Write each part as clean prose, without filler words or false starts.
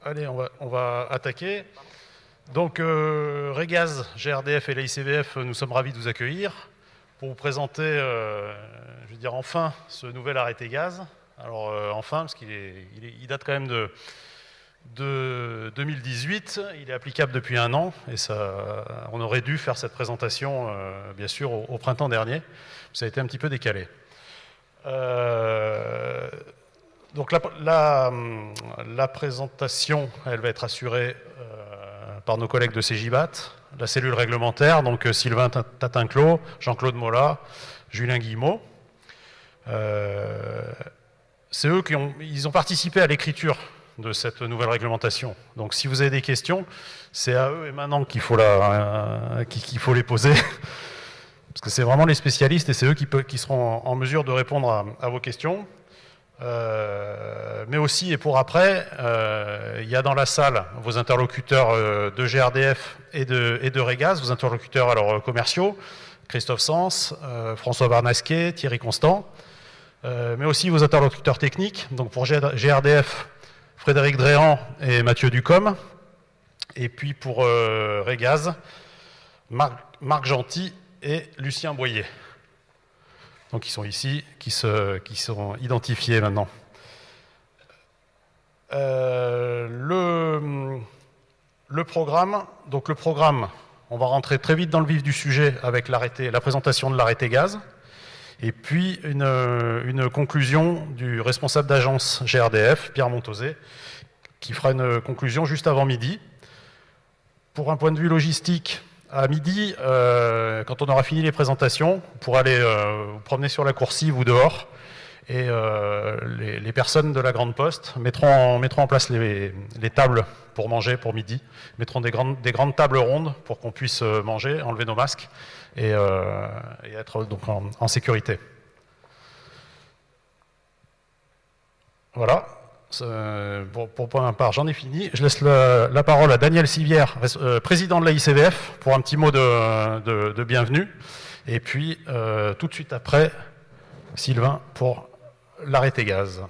Allez, on va attaquer. Donc, Régaz, GRDF et l'AICVF, nous sommes ravis de vous accueillir pour vous présenter, je veux dire, enfin, ce nouvel arrêté gaz. Alors, enfin, parce qu'il date quand même de 2018, il est applicable depuis 1 an, et on aurait dû faire cette présentation, bien sûr, au printemps dernier. Ça a été un petit peu décalé. Donc la présentation, elle va être assurée par nos collègues de CGIBAT, la cellule réglementaire, donc Sylvain Tatinclos, Jean-Claude Mollat, Julien Guillemot. C'est eux ils ont participé à l'écriture de cette nouvelle réglementation. Donc si vous avez des questions, c'est à eux et maintenant qu'il faut les poser. Parce que c'est vraiment les spécialistes et c'est eux qui seront en mesure de répondre à vos questions. Mais aussi, et pour après, il y a dans la salle vos interlocuteurs de GRDF et de Régaz, vos interlocuteurs alors, commerciaux, Christophe Sens, François Barnasquet, Thierry Constant, mais aussi vos interlocuteurs techniques, donc pour GRDF, Frédéric Dréhan et Mathieu Ducom, et puis pour Régaz, Marc Gentil et Lucien Boyer. Donc ils sont ici, qui sont identifiés maintenant. Le programme, on va rentrer très vite dans le vif du sujet avec la présentation de l'arrêté gaz, et puis une conclusion du responsable d'agence GRDF, Pierre Montosé, qui fera une conclusion juste avant midi. Pour un point de vue logistique, à midi, quand on aura fini les présentations, vous pourrez aller vous promener sur la coursive ou dehors, et les personnes de la Grande Poste mettront en place les tables pour manger pour midi, mettront des grandes tables rondes pour qu'on puisse manger, enlever nos masques et être donc en sécurité. Voilà. Pour ma part, j'en ai fini. Je laisse la parole à Daniel Sivière, président de l'AICVF, pour un petit mot de bienvenue. Et puis, tout de suite après, Sylvain pour l'arrêté gaz.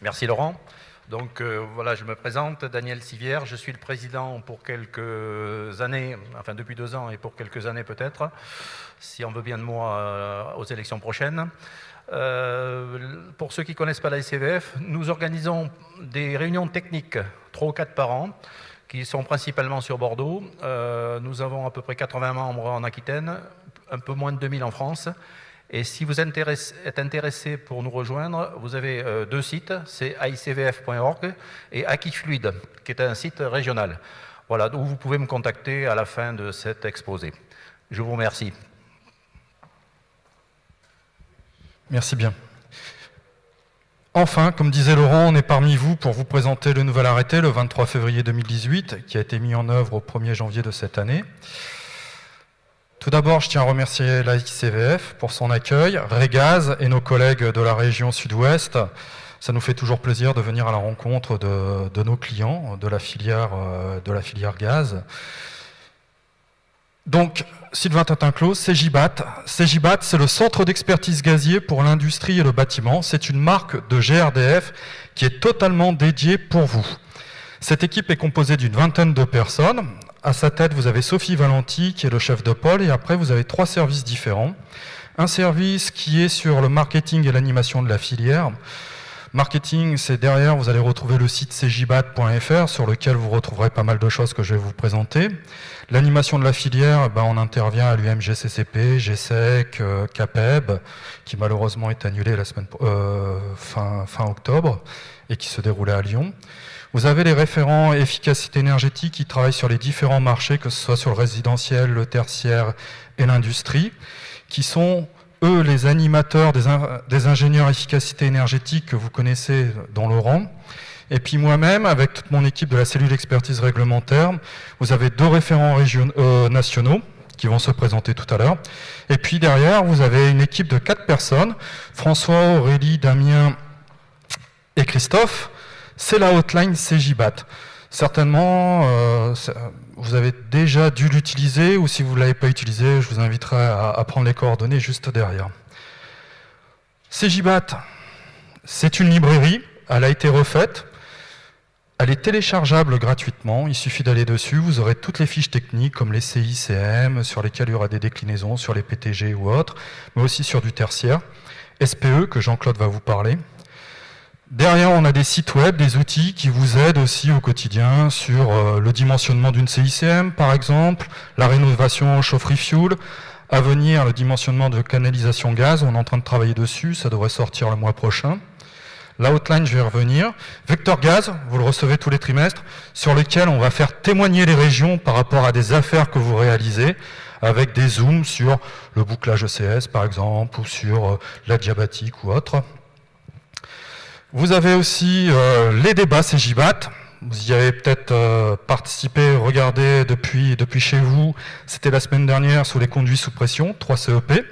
Merci Laurent. Donc voilà, je me présente, Daniel Sivière. Je suis le président pour quelques années, enfin depuis 2 ans et pour quelques années peut-être, si on veut bien de moi aux élections prochaines. Pour ceux qui ne connaissent pas la l'AICVF, nous organisons des réunions techniques, 3 ou 4 par an, qui sont principalement sur Bordeaux. Nous avons à peu près 80 membres en Aquitaine, un peu moins de 2000 en France. Et si vous êtes intéressé pour nous rejoindre, vous avez 2 sites, c'est aicvf.org et Aquifluide, qui est un site régional. Voilà, où vous pouvez me contacter à la fin de cet exposé. Je vous remercie. Merci bien. Enfin, comme disait Laurent, on est parmi vous pour vous présenter le nouvel arrêté le 23 février 2018, qui a été mis en œuvre au 1er janvier de cette année. Tout d'abord, je tiens à remercier l'AICVF pour son accueil, Régaz et nos collègues de la région sud-ouest. Ça nous fait toujours plaisir de venir à la rencontre de nos clients, de la filière gaz. Donc, Sylvain Tatinclos, CGIBAT. CGIBAT, c'est le centre d'expertise gazier pour l'industrie et le bâtiment. C'est une marque de GRDF qui est totalement dédiée pour vous. Cette équipe est composée d'une 20aine de personnes. À sa tête, vous avez Sophie Valenti, qui est le chef de pôle, et après, vous avez 3 services différents. Un service qui est sur le marketing et l'animation de la filière. Marketing, c'est derrière, vous allez retrouver le site cgibat.fr sur lequel vous retrouverez pas mal de choses que je vais vous présenter. L'animation de la filière, on intervient à l'UMGCCP, GSEC, CAPEB, qui malheureusement est annulé la semaine fin octobre et qui se déroulait à Lyon. Vous avez les référents efficacité énergétique qui travaillent sur les différents marchés, que ce soit sur le résidentiel, le tertiaire et l'industrie, qui sont eux les animateurs des ingénieurs efficacité énergétique que vous connaissez dans Laurent. Et puis moi-même, avec toute mon équipe de la cellule expertise réglementaire, vous avez 2 référents nationaux qui vont se présenter tout à l'heure. Et puis derrière, vous avez une équipe de 4 personnes, François, Aurélie, Damien et Christophe. C'est la hotline CGIBAT. Certainement, vous avez déjà dû l'utiliser, ou si vous ne l'avez pas utilisé, je vous inviterai à prendre les coordonnées juste derrière. CGIBAT, c'est une librairie, elle a été refaite. Elle est téléchargeable gratuitement, il suffit d'aller dessus, vous aurez toutes les fiches techniques comme les CICM, sur lesquelles il y aura des déclinaisons sur les PTG ou autres, mais aussi sur du tertiaire. SPE, que Jean-Claude va vous parler. Derrière, on a des sites web, des outils qui vous aident aussi au quotidien sur le dimensionnement d'une CICM, par exemple, la rénovation chaufferie fuel, à venir le dimensionnement de canalisation gaz, on est en train de travailler dessus, ça devrait sortir le mois prochain. La outline, je vais y revenir. Vecteur gaz, vous le recevez tous les trimestres, sur lequel on va faire témoigner les régions par rapport à des affaires que vous réalisez, avec des zooms sur le bouclage ECS, par exemple, ou sur la diabatique ou autre. Vous avez aussi les débats CJBAT. Vous y avez peut-être participé, regardé depuis chez vous. C'était la semaine dernière sur les conduits sous pression, 3 CEP.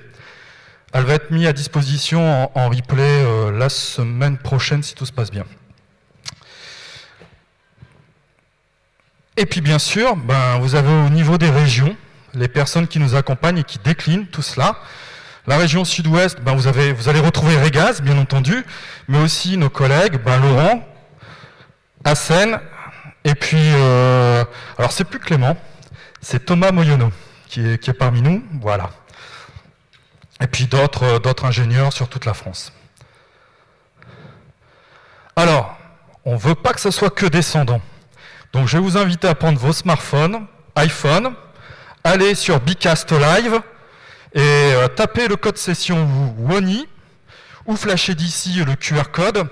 Elle va être mise à disposition en replay la semaine prochaine si tout se passe bien. Et puis bien sûr, vous avez au niveau des régions, les personnes qui nous accompagnent et qui déclinent tout cela. La région sud-ouest, vous allez retrouver Régaz, bien entendu, mais aussi nos collègues, Laurent, Hassen, et puis, alors c'est plus Clément, c'est Thomas Moyono qui est parmi nous, voilà. Et puis d'autres ingénieurs sur toute la France. Alors, on ne veut pas que ce soit que descendant. Donc je vais vous inviter à prendre vos smartphones, iPhone, aller sur Bicast Live et taper le code session WONI ou flasher d'ici le QR code.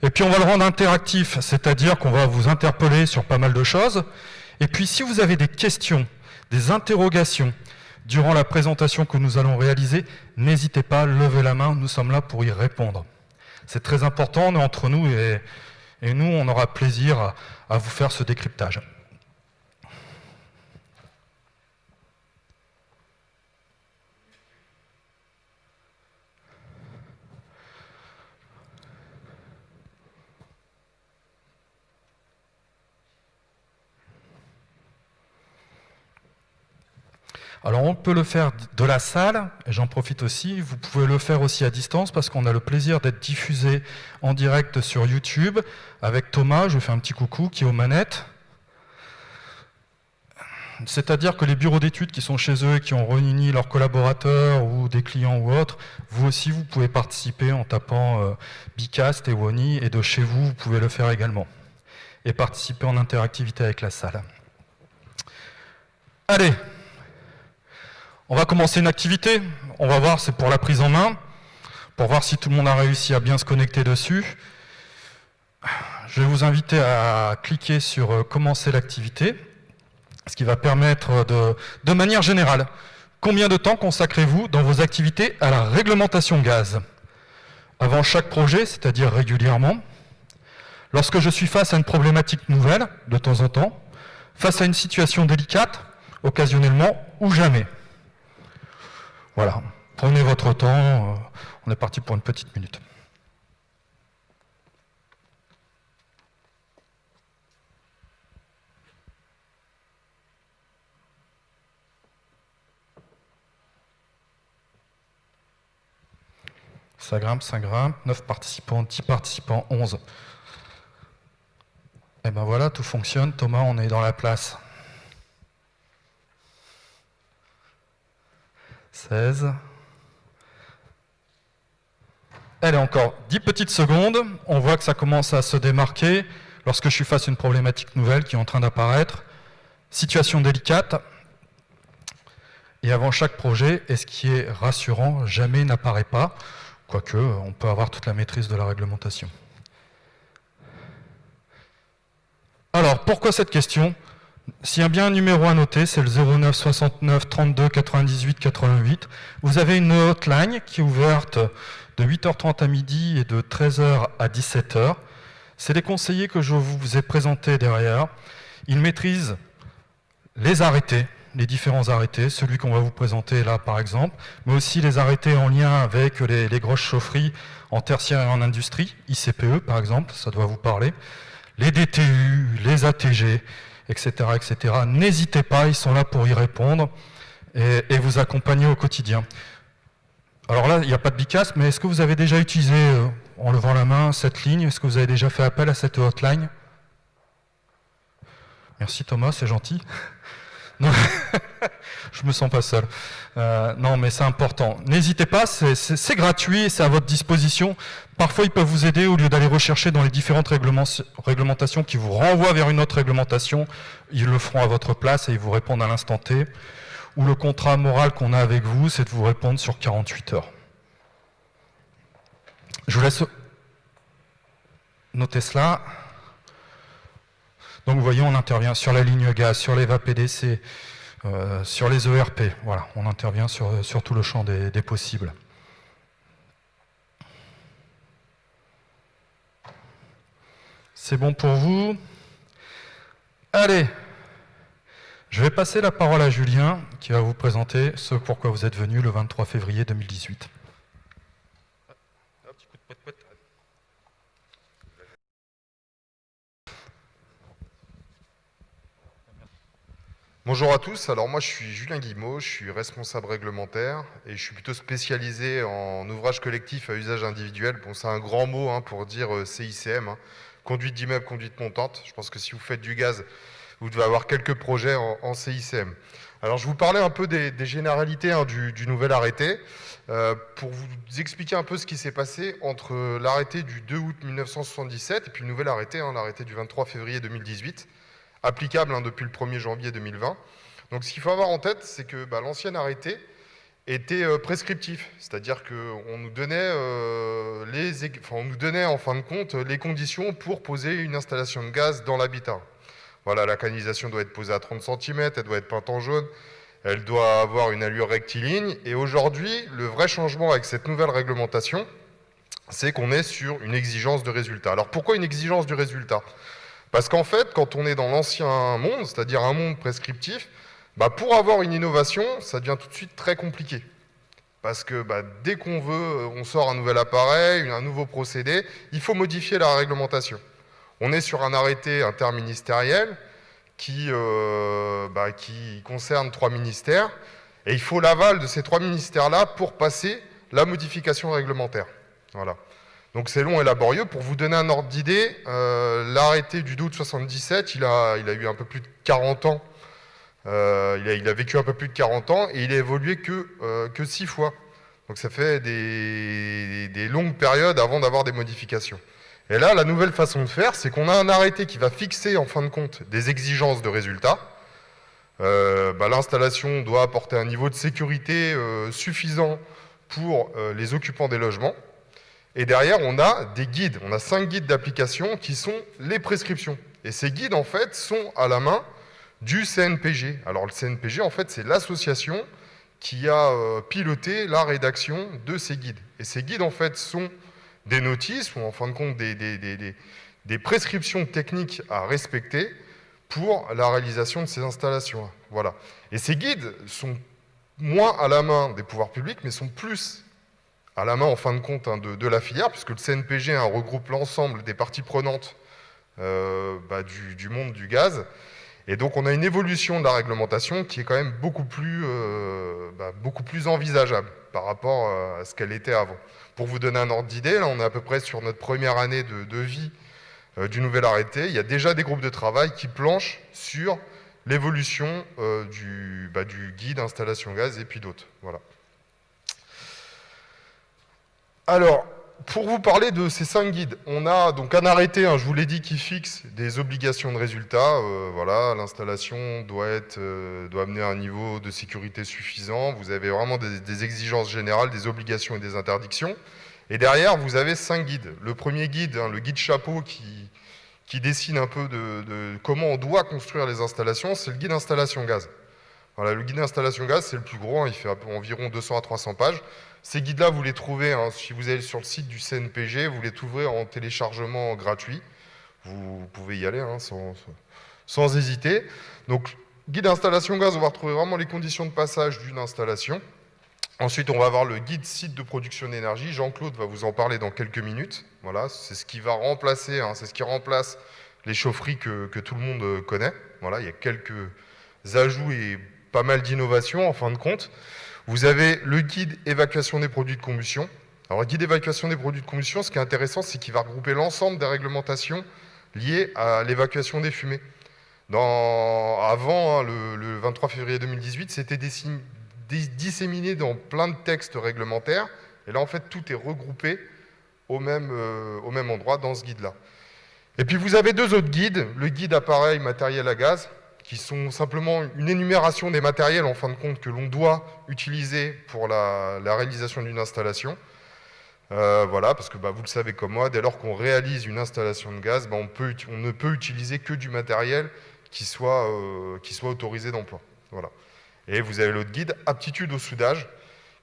Et puis on va le rendre interactif, c'est-à-dire qu'on va vous interpeller sur pas mal de choses. Et puis si vous avez des questions, des interrogations, durant la présentation que nous allons réaliser, n'hésitez pas, levez la main, nous sommes là pour y répondre. C'est très important, on est entre nous et nous, on aura plaisir à vous faire ce décryptage. Alors on peut le faire de la salle, et j'en profite aussi, vous pouvez le faire aussi à distance parce qu'on a le plaisir d'être diffusé en direct sur YouTube avec Thomas, je fais un petit coucou, qui est aux manettes. C'est-à-dire que les bureaux d'études qui sont chez eux et qui ont réuni leurs collaborateurs ou des clients ou autres, vous aussi vous pouvez participer en tapant Bicast et Woni, et de chez vous, vous pouvez le faire également. Et participer en interactivité avec la salle. Allez! On va commencer une activité, on va voir, c'est pour la prise en main, pour voir si tout le monde a réussi à bien se connecter dessus. Je vais vous inviter à cliquer sur « Commencer l'activité », ce qui va permettre de manière générale, combien de temps consacrez-vous dans vos activités à la réglementation gaz? Avant chaque projet, c'est-à-dire régulièrement, lorsque je suis face à une problématique nouvelle, de temps en temps, face à une situation délicate, occasionnellement ou jamais. Voilà, prenez votre temps, on est parti pour une petite minute. Ça grimpe, 9 participants, 10 participants, 11. Et ben voilà, tout fonctionne, Thomas, on est dans la place. 16. Allez, encore 10 petites secondes. On voit que ça commence à se démarquer lorsque je suis face à une problématique nouvelle qui est en train d'apparaître. Situation délicate. Et avant chaque projet, et ce qui est rassurant, jamais n'apparaît pas, quoique on peut avoir toute la maîtrise de la réglementation. Alors, pourquoi cette question ? S'il y a bien un numéro à noter, c'est le 09 69 32 98 88. Vous avez une hotline qui est ouverte de 8h30 à midi et de 13h à 17h. C'est les conseillers que je vous ai présentés derrière. Ils maîtrisent les arrêtés, les différents arrêtés, celui qu'on va vous présenter là par exemple, mais aussi les arrêtés en lien avec les grosses chaufferies en tertiaire et en industrie, ICPE par exemple, ça doit vous parler, les DTU, les ATG, etc., etc. N'hésitez pas, ils sont là pour y répondre et vous accompagner au quotidien. Alors là, il n'y a pas de Bicast, mais est-ce que vous avez déjà utilisé, en levant la main, cette ligne? Est-ce que vous avez déjà fait appel à cette hotline? Merci Thomas, c'est gentil. Non, je me sens pas seul. Non, mais c'est important. N'hésitez pas, c'est gratuit, c'est à votre disposition. Parfois, ils peuvent vous aider au lieu d'aller rechercher dans les différentes réglementations qui vous renvoient vers une autre réglementation. Ils le feront à votre place et ils vous répondent à l'instant T. Ou le contrat moral qu'on a avec vous, c'est de vous répondre sur 48 heures. Je vous laisse noter cela. Donc vous voyez, on intervient sur la ligne gaz, sur les VAPDC, sur les ERP. Voilà, on intervient sur tout le champ des possibles. C'est bon pour vous? Allez, je vais passer la parole à Julien, qui va vous présenter ce pourquoi vous êtes venu le 23 février 2018. Bonjour à tous, alors moi je suis Julien Guillemot, je suis responsable réglementaire et je suis plutôt spécialisé en ouvrage collectif à usage individuel. Bon, c'est un grand mot pour dire CICM, conduite d'immeuble, conduite montante. Je pense que si vous faites du gaz, vous devez avoir quelques projets en CICM. Alors je vous parlais un peu des généralités du nouvel arrêté pour vous expliquer un peu ce qui s'est passé entre l'arrêté du 2 août 1977 et puis le nouvel arrêté, l'arrêté du 23 février 2018. Applicable depuis le 1er janvier 2020. Donc ce qu'il faut avoir en tête, c'est que l'ancien arrêté était prescriptif, c'est-à-dire qu'on nous donnait, on nous donnait en fin de compte les conditions pour poser une installation de gaz dans l'habitat. Voilà, la canalisation doit être posée à 30 cm, elle doit être peinte en jaune, elle doit avoir une allure rectiligne, et aujourd'hui, le vrai changement avec cette nouvelle réglementation, c'est qu'on est sur une exigence de résultat. Alors pourquoi une exigence du résultat ? Parce qu'en fait, quand on est dans l'ancien monde, c'est-à-dire un monde prescriptif, pour avoir une innovation, ça devient tout de suite très compliqué. Parce que dès qu'on veut, on sort un nouvel appareil, un nouveau procédé, il faut modifier la réglementation. On est sur un arrêté interministériel qui concerne 3 ministères, et il faut l'aval de ces 3 ministères-là pour passer la modification réglementaire. Voilà. Donc c'est long et laborieux. Pour vous donner un ordre d'idée, l'arrêté du 2 août 1977, il a eu un peu plus de 40 ans. Il a vécu un peu plus de 40 ans et il a évolué que 6 fois. Donc ça fait des longues périodes avant d'avoir des modifications. Et là, la nouvelle façon de faire, c'est qu'on a un arrêté qui va fixer en fin de compte des exigences de résultats. L'installation doit apporter un niveau de sécurité suffisant pour les occupants des logements. Et derrière, on a des guides. On a 5 guides d'application qui sont les prescriptions. Et ces guides, en fait, sont à la main du CNPG. Alors, le CNPG, en fait, c'est l'association qui a piloté la rédaction de ces guides. Et ces guides, en fait, sont des notices, ou en fin de compte, des prescriptions techniques à respecter pour la réalisation de ces installations. Voilà. Et ces guides sont moins à la main des pouvoirs publics, mais sont plus à la main, en fin de compte, de la filière, puisque le CNPG regroupe l'ensemble des parties prenantes du monde du gaz. Et donc, on a une évolution de la réglementation qui est quand même beaucoup plus envisageable par rapport à ce qu'elle était avant. Pour vous donner un ordre d'idée, là, on est à peu près sur notre première année de vie du nouvel arrêté. Il y a déjà des groupes de travail qui planchent sur l'évolution du guide installation gaz et puis d'autres. Voilà. Alors, pour vous parler de ces 5 guides, on a donc un arrêté, je vous l'ai dit, qui fixe des obligations de résultat. Voilà, l'installation doit amener un niveau de sécurité suffisant. Vous avez vraiment des exigences générales, des obligations et des interdictions. Et derrière, vous avez 5 guides. Le premier guide, le guide chapeau qui dessine un peu de comment on doit construire les installations, c'est le guide installation gaz. Voilà, le guide d'installation gaz, c'est le plus gros, il fait environ 200 à 300 pages. Ces guides-là, vous les trouvez, si vous allez sur le site du CNPG, vous les trouverez en téléchargement gratuit. Vous pouvez y aller sans hésiter. Donc, guide d'installation gaz, on va retrouver vraiment les conditions de passage d'une installation. Ensuite, on va avoir le guide site de production d'énergie. Jean-Claude va vous en parler dans quelques minutes. Voilà, c'est ce qui va remplacer, c'est ce qui remplace les chaufferies que tout le monde connaît. Voilà, il y a quelques ajouts et pas mal d'innovations en fin de compte. Vous avez le guide évacuation des produits de combustion. Alors, le guide évacuation des produits de combustion, ce qui est intéressant, c'est qu'il va regrouper l'ensemble des réglementations liées à l'évacuation des fumées. Avant, hein, le 23 février 2018, c'était disséminé dans plein de textes réglementaires. Et là, en fait, tout est regroupé au même endroit dans ce guide-là. Et puis, vous avez 2 autres guides. Le guide appareil, matériel à gaz, qui sont simplement une énumération des matériels, en fin de compte, que l'on doit utiliser pour la réalisation d'une installation. Voilà, parce que vous le savez comme moi, dès lors qu'on réalise une installation de gaz, on ne peut utiliser que du matériel qui soit autorisé d'emploi. Voilà. Et vous avez l'autre guide, aptitude au soudage,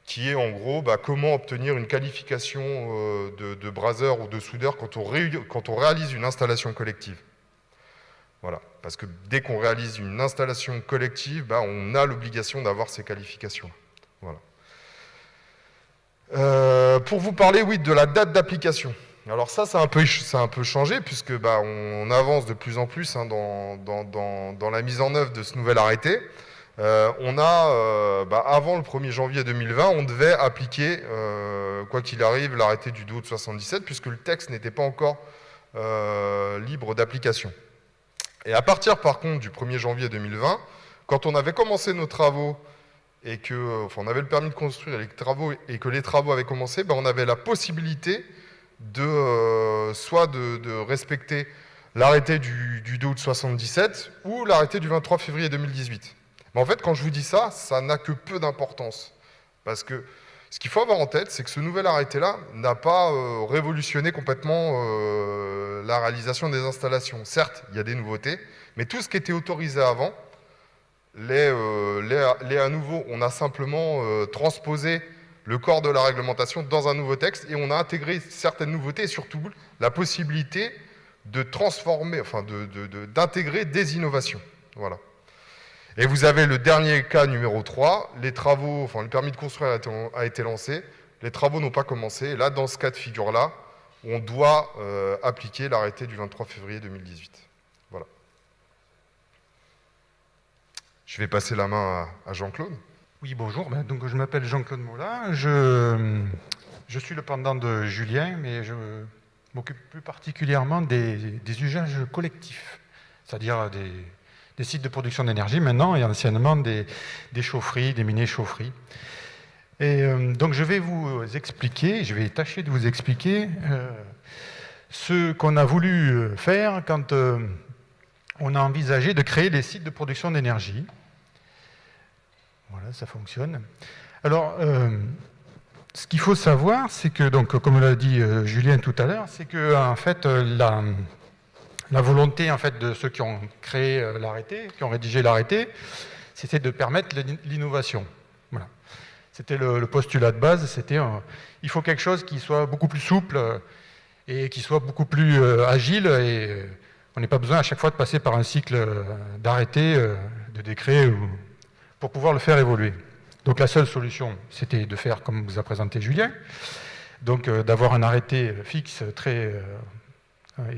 qui est en gros comment obtenir une qualification de braseur ou de soudeur quand on réalise une installation collective. Voilà. Parce que dès qu'on réalise une installation collective, on a l'obligation d'avoir ces qualifications. Voilà. Pour vous parler, oui, de la date d'application. Alors ça a un peu changé, puisque on avance de plus en plus dans la mise en œuvre de ce nouvel arrêté. Avant le 1er janvier 2020, on devait appliquer, quoi qu'il arrive, l'arrêté du 2 août 77, puisque le texte n'était pas encore libre d'application. Et à partir, par contre, du 1er janvier 2020, quand on avait commencé nos travaux et on avait le permis de construire et que les travaux avaient commencé, on avait la possibilité soit de respecter l'arrêté du 2 août 77 ou l'arrêté du 23 février 2018. Mais en fait, quand je vous dis ça, ça n'a que peu d'importance. Parce que ce qu'il faut avoir en tête, c'est que ce nouvel arrêté-là n'a pas révolutionné complètement la réalisation des installations. Certes, il y a des nouveautés, mais tout ce qui était autorisé avant, l'est à nouveau. On a simplement transposé le corps de la réglementation dans un nouveau texte et on a intégré certaines nouveautés et surtout la possibilité de transformer, d'intégrer des innovations. Voilà. Et vous avez le dernier cas numéro 3, le permis de construire a été lancé, les travaux n'ont pas commencé, et là, dans ce cas de figure-là, on doit appliquer l'arrêté du 23 février 2018. Voilà. Je vais passer la main à Jean-Claude. Oui, bonjour. Donc, je m'appelle Jean-Claude Mollin. Je suis le pendant de Julien, mais je m'occupe plus particulièrement des usages collectifs, c'est-à-dire des sites de production d'énergie maintenant et anciennement des chaufferies, des mini-chaufferies. Et donc je vais tâcher de vous expliquer ce qu'on a voulu faire quand on a envisagé de créer des sites de production d'énergie. Voilà, ça fonctionne. Alors, ce qu'il faut savoir, c'est que, donc, comme l'a dit Julien tout à l'heure, c'est que en fait, la volonté en fait, de ceux qui ont créé l'arrêté, qui ont rédigé l'arrêté, c'était de permettre l'innovation. Voilà. C'était le postulat de base, c'était il faut quelque chose qui soit beaucoup plus souple et qui soit beaucoup plus agile, et on n'a pas besoin à chaque fois de passer par un cycle d'arrêté, de décret, pour pouvoir le faire évoluer. Donc la seule solution, c'était de faire comme vous a présenté Julien, donc d'avoir un arrêté fixe très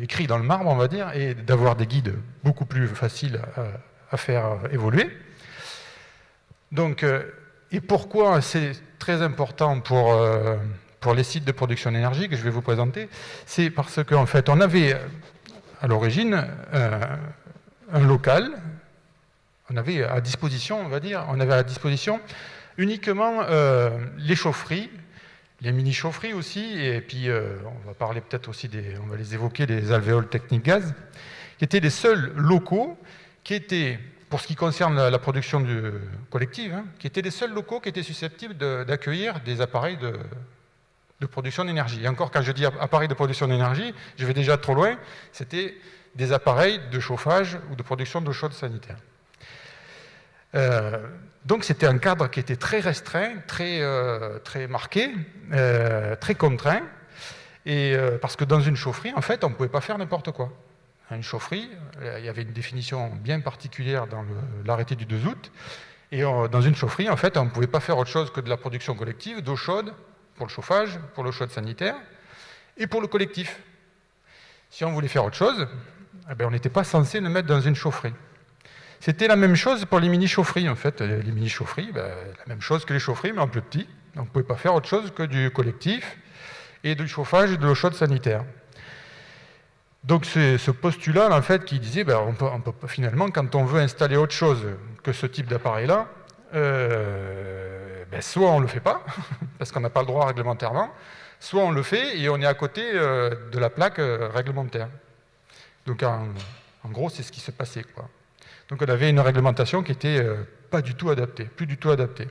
écrit dans le marbre, on va dire, et d'avoir des guides beaucoup plus faciles à faire évoluer. Donc, et pourquoi c'est très important pour les sites de production d'énergie que je vais vous présenter, c'est parce qu'en fait, on avait à l'origine un local, on avait à disposition, on va dire, uniquement les chaufferies, les mini-chaufferies aussi, et puis on va parler peut-être aussi on va les évoquer, les alvéoles techniques gaz, qui étaient les seuls locaux qui étaient, pour ce qui concerne la production collective, qui étaient les seuls locaux qui étaient susceptibles d'accueillir des appareils de production d'énergie. Et encore, quand je dis appareils de production d'énergie, je vais déjà trop loin, c'était des appareils de chauffage ou de production d'eau chaude sanitaire. Donc c'était un cadre qui était très restreint, très marqué, très contraint, et parce que dans une chaufferie, en fait, on ne pouvait pas faire n'importe quoi. Une chaufferie, il y avait une définition bien particulière dans l'arrêté du 2 août, et dans une chaufferie, en fait, on ne pouvait pas faire autre chose que de la production collective, d'eau chaude pour le chauffage, pour l'eau chaude sanitaire, et pour le collectif. Si on voulait faire autre chose, on n'était pas censé le mettre dans une chaufferie. C'était la même chose pour les mini-chaufferies, en fait. Les mini-chaufferies, la même chose que les chaufferies, mais en plus petit. On ne pouvait pas faire autre chose que du collectif et du chauffage et de l'eau chaude sanitaire. Donc c'est ce postulat en fait qui disait ben, on peut finalement quand on veut installer autre chose que ce type d'appareil-là, ben, soit on ne le fait pas parce qu'on n'a pas le droit réglementairement, soit on le fait et on est à côté de la plaque réglementaire. Donc en gros c'est ce qui se passait, quoi. Donc on avait une réglementation qui était pas du tout adaptée, plus du tout adaptée.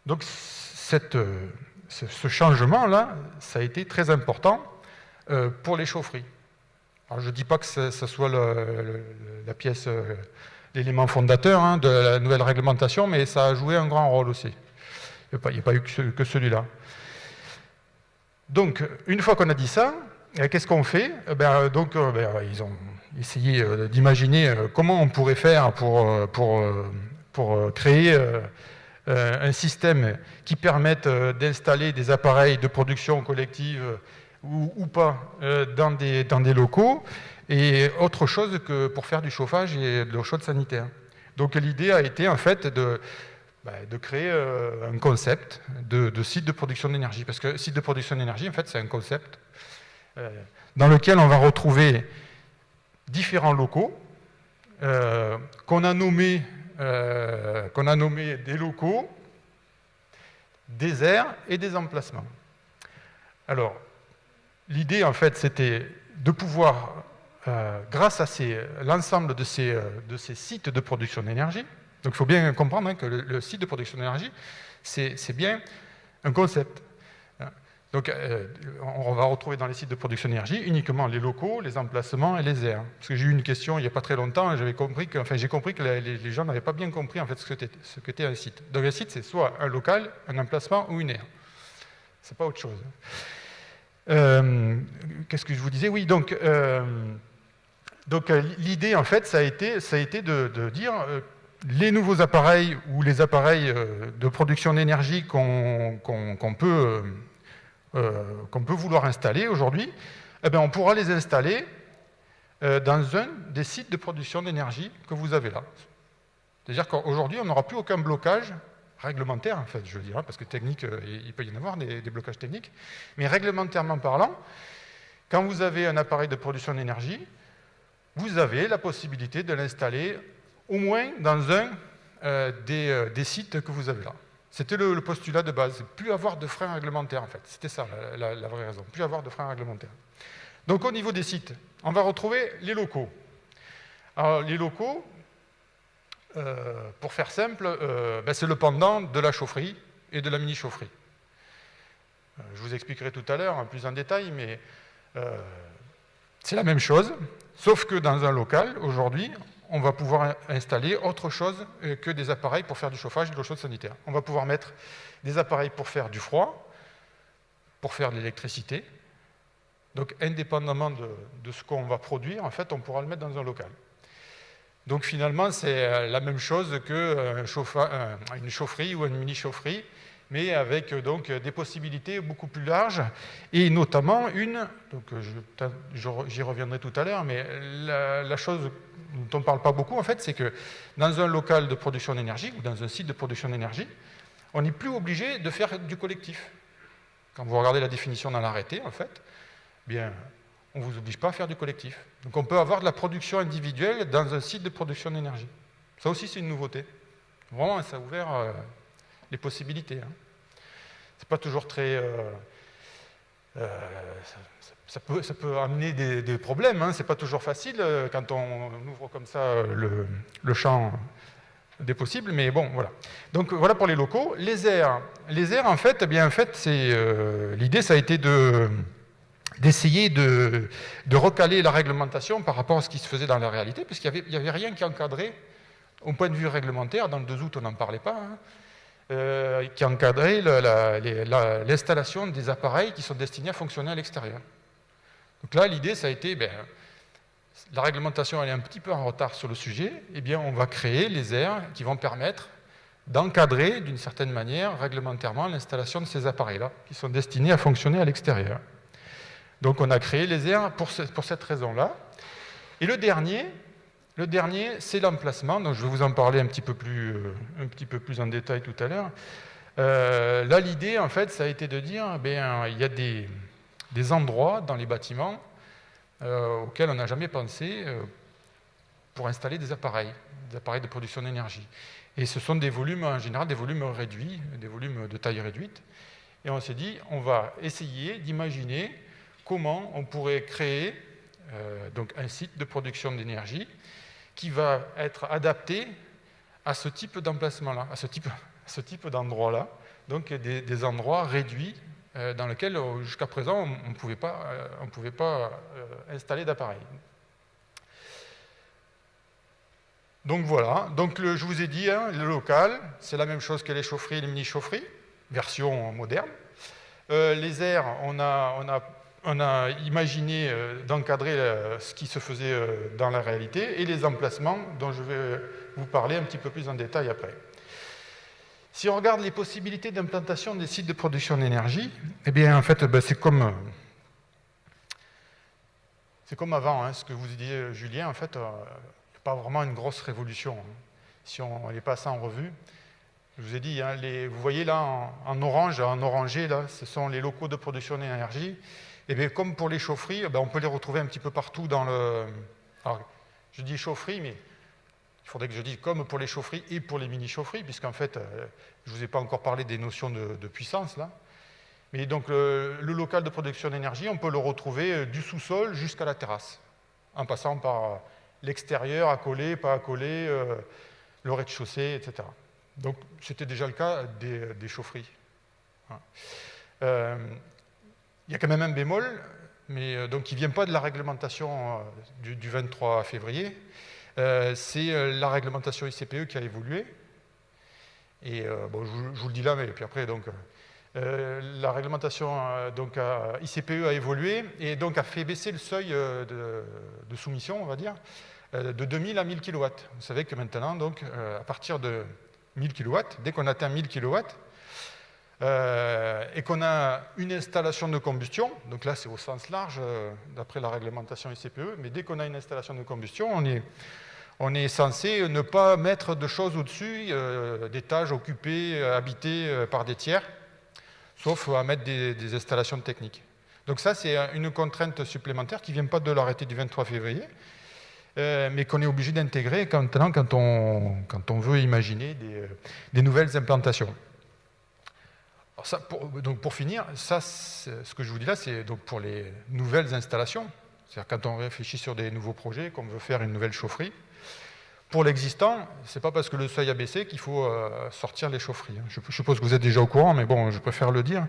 Donc ce changement-là, ça a été très important pour les chaufferies. Alors, je ne dis pas que ce soit la pièce, l'élément fondateur hein, de la nouvelle réglementation, mais ça a joué un grand rôle aussi. Il n'y a pas eu que celui-là. Donc, une fois qu'on a dit ça, qu'est-ce qu'on fait? Ils ont essayé d'imaginer comment on pourrait faire pour créer un système qui permette d'installer des appareils de production collective ou pas dans des locaux, et autre chose que pour faire du chauffage et de l'eau chaude sanitaire. Donc l'idée a été en fait de créer un concept de site de production d'énergie, parce que site de production d'énergie, en fait, c'est un concept dans lequel on va retrouver différents locaux qu'on a nommés des locaux, des aires et des emplacements. Alors, l'idée, en fait, c'était de pouvoir, grâce à l'ensemble de ces sites de production d'énergie, donc il faut bien comprendre hein, que le site de production d'énergie, c'est bien un concept. Donc, on va retrouver dans les sites de production d'énergie uniquement les locaux, les emplacements et les aires. Parce que j'ai eu une question il n'y a pas très longtemps, j'ai compris que les gens n'avaient pas bien compris en fait, ce qu'était un site. Donc, un site, c'est soit un local, un emplacement ou une aire. C'est pas autre chose. Qu'est-ce que je vous disais? Oui, donc l'idée, en fait, ça a été de dire les nouveaux appareils ou les appareils de production d'énergie qu'on peut vouloir installer aujourd'hui, eh bien, on pourra les installer dans un des sites de production d'énergie que vous avez là. C'est-à-dire qu'aujourd'hui, on n'aura plus aucun blocage réglementaire, en fait, je veux dire, parce que technique, il peut y en avoir des blocages techniques, mais réglementairement parlant, quand vous avez un appareil de production d'énergie, vous avez la possibilité de l'installer au moins dans un des sites que vous avez là. C'était le postulat de base, plus avoir de freins réglementaires en fait. C'était ça la vraie raison, plus avoir de freins réglementaires. Donc au niveau des sites, on va retrouver les locaux. Alors les locaux, pour faire simple, c'est le pendant de la chaufferie et de la mini-chaufferie. Je vous expliquerai tout à l'heure plus en détail, mais c'est la même chose, sauf que dans un local, aujourd'hui, on va pouvoir installer autre chose que des appareils pour faire du chauffage et de l'eau chaude sanitaire. On va pouvoir mettre des appareils pour faire du froid, pour faire de l'électricité. Donc, indépendamment de ce qu'on va produire, en fait, on pourra le mettre dans un local. Donc, finalement, c'est la même chose qu'une chaufferie ou une mini-chaufferie, mais avec donc des possibilités beaucoup plus larges, et notamment j'y reviendrai tout à l'heure, mais la chose dont on ne parle pas beaucoup, en fait, c'est que dans un local de production d'énergie, ou dans un site de production d'énergie, on n'est plus obligé de faire du collectif. Quand vous regardez la définition dans l'arrêté, en fait, bien, on ne vous oblige pas à faire du collectif. Donc on peut avoir de la production individuelle dans un site de production d'énergie. Ça aussi, c'est une nouveauté. Vraiment, ça a ouvert les possibilités. Hein. C'est pas toujours très... ça peut amener des problèmes, hein. C'est pas toujours facile quand on ouvre comme ça le champ des possibles, mais bon, voilà. Donc voilà pour les locaux. Les aires, en fait, l'idée, ça a été d'essayer de recaler la réglementation par rapport à ce qui se faisait dans la réalité, puisqu'il n'y avait rien qui encadrait, au point de vue réglementaire, dans le 2 août, on n'en parlait pas, hein, qui encadrait l'installation des appareils qui sont destinés à fonctionner à l'extérieur. Donc là, l'idée, ça a été, la réglementation elle est un petit peu en retard sur le sujet, eh bien, on va créer les aires qui vont permettre d'encadrer, d'une certaine manière, réglementairement, l'installation de ces appareils-là, qui sont destinés à fonctionner à l'extérieur. Donc on a créé les aires pour cette raison-là. Et le dernier, c'est l'emplacement. Donc je vais vous en parler un petit peu plus en détail tout à l'heure. Là, l'idée, en fait, ça a été de dire, il y a des endroits dans les bâtiments auxquels on n'a jamais pensé pour installer des appareils de production d'énergie. Et ce sont des volumes, en général, des volumes réduits, des volumes de taille réduite. Et on s'est dit, on va essayer d'imaginer comment on pourrait créer donc un site de production d'énergie qui va être adapté à ce type d'emplacement-là, à ce type d'endroit-là, donc des endroits réduits dans lesquels, jusqu'à présent, on ne pouvait pas installer d'appareils. Donc voilà, donc je vous ai dit, hein, le local, c'est la même chose que les chaufferies et les mini-chaufferies, version moderne. Les aires, on a imaginé d'encadrer ce qui se faisait dans la réalité, et les emplacements dont je vais vous parler un petit peu plus en détail après. Si on regarde les possibilités d'implantation des sites de production d'énergie, eh bien en fait c'est comme avant, hein, ce que vous disiez Julien, en fait, pas vraiment une grosse révolution. Hein. Si on les passe en revue, je vous ai dit, hein, vous voyez là en orange, en orangé, là, ce sont les locaux de production d'énergie. Et bien comme pour les chaufferies, on peut les retrouver un petit peu partout dans le... Alors, je dis chaufferie, mais il faudrait que je dise comme pour les chaufferies et pour les mini-chaufferies, puisqu'en fait, je ne vous ai pas encore parlé des notions de puissance, là. Mais donc, le local de production d'énergie, on peut le retrouver du sous-sol jusqu'à la terrasse, en passant par l'extérieur, accolé, pas accolé, le rez-de-chaussée, etc. Donc, c'était déjà le cas des chaufferies. Il y a quand même un bémol, mais donc, qui ne vient pas de la réglementation du 23 février. C'est la réglementation ICPE qui a évolué. Et bon, je vous le dis là, mais puis après, donc, la réglementation donc, ICPE a évolué et donc a fait baisser le seuil de soumission, on va dire, de 2000 à 1000 kW. Vous savez que maintenant, donc, à partir de 1000 kW, dès qu'on atteint 1000 kW, et qu'on a une installation de combustion, donc là c'est au sens large, d'après la réglementation ICPE, mais dès qu'on a une installation de combustion, on est censé ne pas mettre de choses au-dessus, d'étages occupés, habités par des tiers, sauf à mettre des installations techniques. Donc ça, c'est une contrainte supplémentaire qui ne vient pas de l'arrêté du 23 février, mais qu'on est obligé d'intégrer quand on veut imaginer des nouvelles implantations. Alors ça, pour finir, ça, ce que je vous dis là, c'est donc pour les nouvelles installations, c'est-à-dire quand on réfléchit sur des nouveaux projets, qu'on veut faire une nouvelle chaufferie. Pour l'existant, ce n'est pas parce que le seuil a baissé qu'il faut sortir les chaufferies. Je suppose que vous êtes déjà au courant, mais bon, je préfère le dire.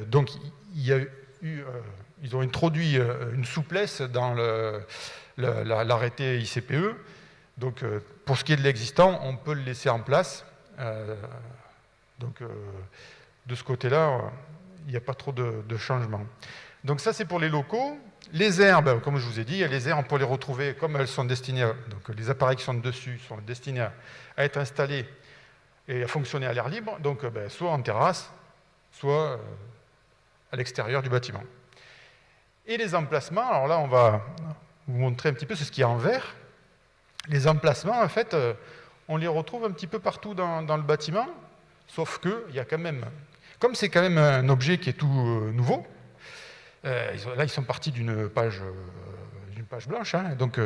Donc, ils ont introduit une souplesse dans l'arrêté ICPE. Donc, pour ce qui est de l'existant, on peut le laisser en place. Donc, de ce côté-là, il n'y a pas trop de changements. Donc, ça, c'est pour les locaux. Les aires, comme je vous ai dit, les aires, on peut les retrouver comme elles sont destinées, donc les appareils qui sont dessus sont destinés à être installés et à fonctionner à l'air libre, donc soit en terrasse, soit à l'extérieur du bâtiment. Et les emplacements, alors là on va vous montrer un petit peu, c'est ce qui est en vert. Les emplacements, en fait, on les retrouve un petit peu partout dans le bâtiment, sauf que il y a quand même, comme c'est quand même un objet qui est tout nouveau, là, ils sont partis d'une page blanche. Hein, donc,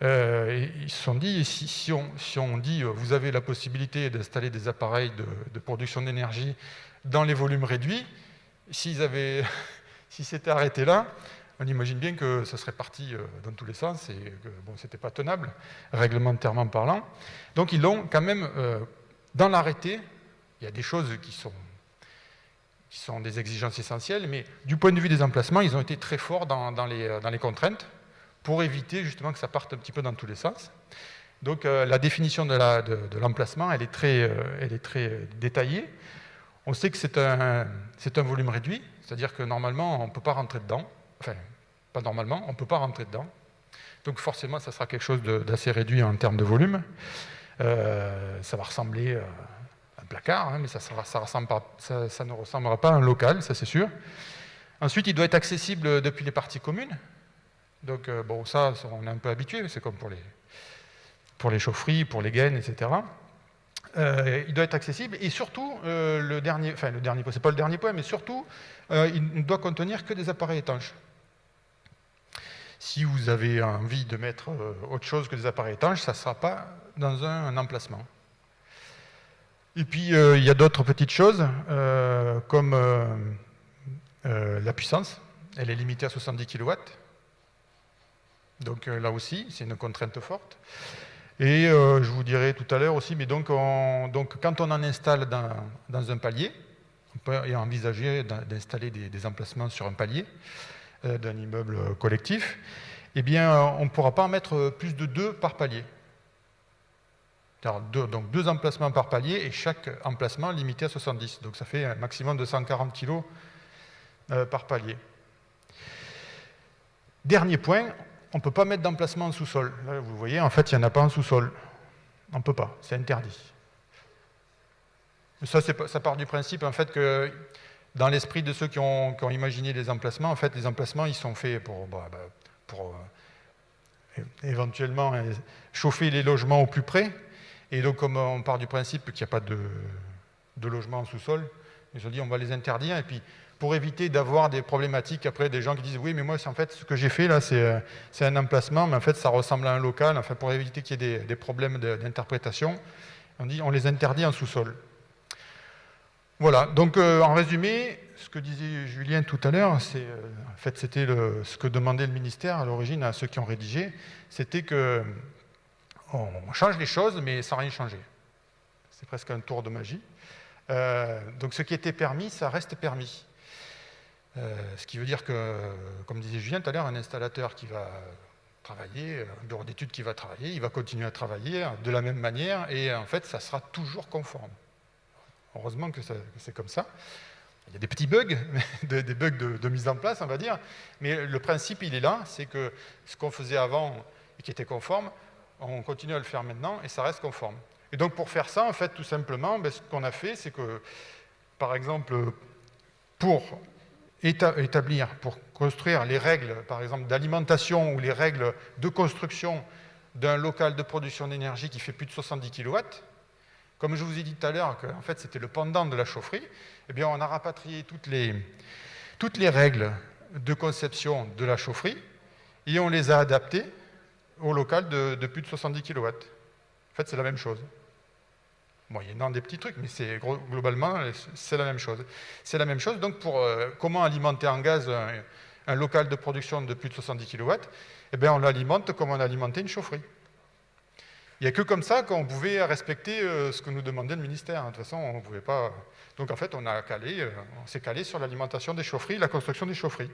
ils se sont dit, si on dit vous avez la possibilité d'installer des appareils de production d'énergie dans les volumes réduits, si c'était arrêté là, on imagine bien que ça serait parti dans tous les sens et que bon, c'était pas tenable, réglementairement parlant. Donc, ils l'ont quand même, dans l'arrêté, il y a des choses qui sont des exigences essentielles, mais du point de vue des emplacements, ils ont été très forts dans les contraintes pour éviter justement que ça parte un petit peu dans tous les sens. Donc la définition de l'emplacement, elle est très détaillée. On sait que c'est un volume réduit, c'est-à-dire que normalement, on ne peut pas rentrer dedans. Enfin, pas normalement, on ne peut pas rentrer dedans. Donc forcément, ça sera quelque chose d'assez réduit en termes de volume. Ça va ressembler un placard, hein, mais ça ne ressemblera pas à un local, ça c'est sûr. Ensuite, il doit être accessible depuis les parties communes. Donc, bon, ça, on est un peu habitué, c'est comme pour les chaufferies, pour les gaines, etc. Il doit être accessible, et surtout, le dernier point, c'est pas le dernier point, mais surtout, il ne doit contenir que des appareils étanches. Si vous avez envie de mettre autre chose que des appareils étanches, ça ne sera pas dans un emplacement. Et puis, il y a d'autres petites choses, comme la puissance. Elle est limitée à 70 kW. Donc là aussi, c'est une contrainte forte. Et je vous dirai tout à l'heure aussi, mais donc quand on en installe dans un palier, on peut envisager d'installer des emplacements sur un palier d'un immeuble collectif, eh bien, on ne pourra pas en mettre plus de 2 par palier. Donc 2 emplacements par palier et chaque emplacement limité à 70. Donc ça fait un maximum de 140 kg par palier. Dernier point, on ne peut pas mettre d'emplacement en sous-sol. Là, vous voyez, en fait, il n'y en a pas en sous-sol. On ne peut pas, c'est interdit. Ça part du principe, en fait, que dans l'esprit de ceux qui ont imaginé les emplacements, en fait, les emplacements, ils sont faits pour éventuellement chauffer les logements au plus près. Et donc, comme on part du principe qu'il n'y a pas de logement en sous-sol, ils ont dit on va les interdire. Et puis, pour éviter d'avoir des problématiques, après, des gens qui disent oui, mais moi, en fait, ce que j'ai fait là, c'est un emplacement, mais en fait, ça ressemble à un local. Enfin, pour éviter qu'il y ait des problèmes d'interprétation, on dit on les interdit en sous-sol. Voilà, donc en résumé, ce que disait Julien tout à l'heure, en fait, c'était ce que demandait le ministère à l'origine à ceux qui ont rédigé, c'était que on change les choses, mais sans rien changer. C'est presque un tour de magie. Donc ce qui était permis, ça reste permis. Ce qui veut dire que, comme disait Julien tout à l'heure, un installateur qui va travailler, un bureau d'études qui va travailler, il va continuer à travailler de la même manière, et en fait, ça sera toujours conforme. Heureusement que c'est comme ça. Il y a des petits bugs, des bugs de mise en place, on va dire, mais le principe, il est là, c'est que ce qu'on faisait avant et qui était conforme, on continue à le faire maintenant et ça reste conforme. Et donc pour faire ça, en fait, tout simplement, ce qu'on a fait, c'est que, par exemple, pour construire les règles, par exemple, d'alimentation ou les règles de construction d'un local de production d'énergie qui fait plus de 70 kW, comme je vous ai dit tout à l'heure, qu'en fait c'était le pendant de la chaufferie, eh bien on a rapatrié toutes les règles de conception de la chaufferie et on les a adaptées au local de plus de 70 kW. En fait, c'est la même chose. Bon, il y a des petits trucs, mais globalement, c'est la même chose. C'est la même chose, donc pour comment alimenter en gaz un local de production de plus de 70 kW, eh bien on l'alimente comme on alimentait une chaufferie. Il n'y a que comme ça qu'on pouvait respecter ce que nous demandait le ministère. De toute façon, on ne pouvait pas... Donc en fait, on s'est calé sur l'alimentation des chaufferies, la construction des chaufferies.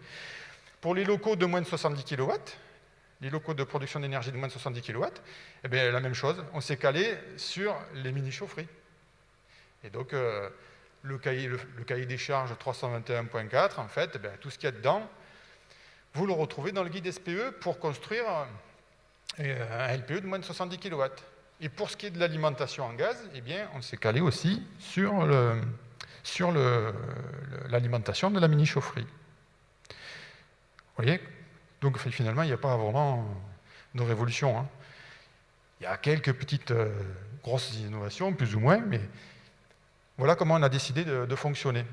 Pour les locaux de moins de 70 kW, les locaux de production d'énergie de moins de 70 kW, eh bien, la même chose, on s'est calé sur les mini-chaufferies. Et donc, le cahier des charges 321.4, en fait, eh bien, tout ce qu'il y a dedans, vous le retrouvez dans le guide SPE pour construire un LPE de moins de 70 kW. Et pour ce qui est de l'alimentation en gaz, eh bien, on s'est calé aussi sur l'alimentation de la mini-chaufferie. Vous voyez ? Donc finalement, il n'y a pas vraiment de révolution. Hein. Il y a quelques petites grosses innovations, plus ou moins, mais voilà comment on a décidé de fonctionner.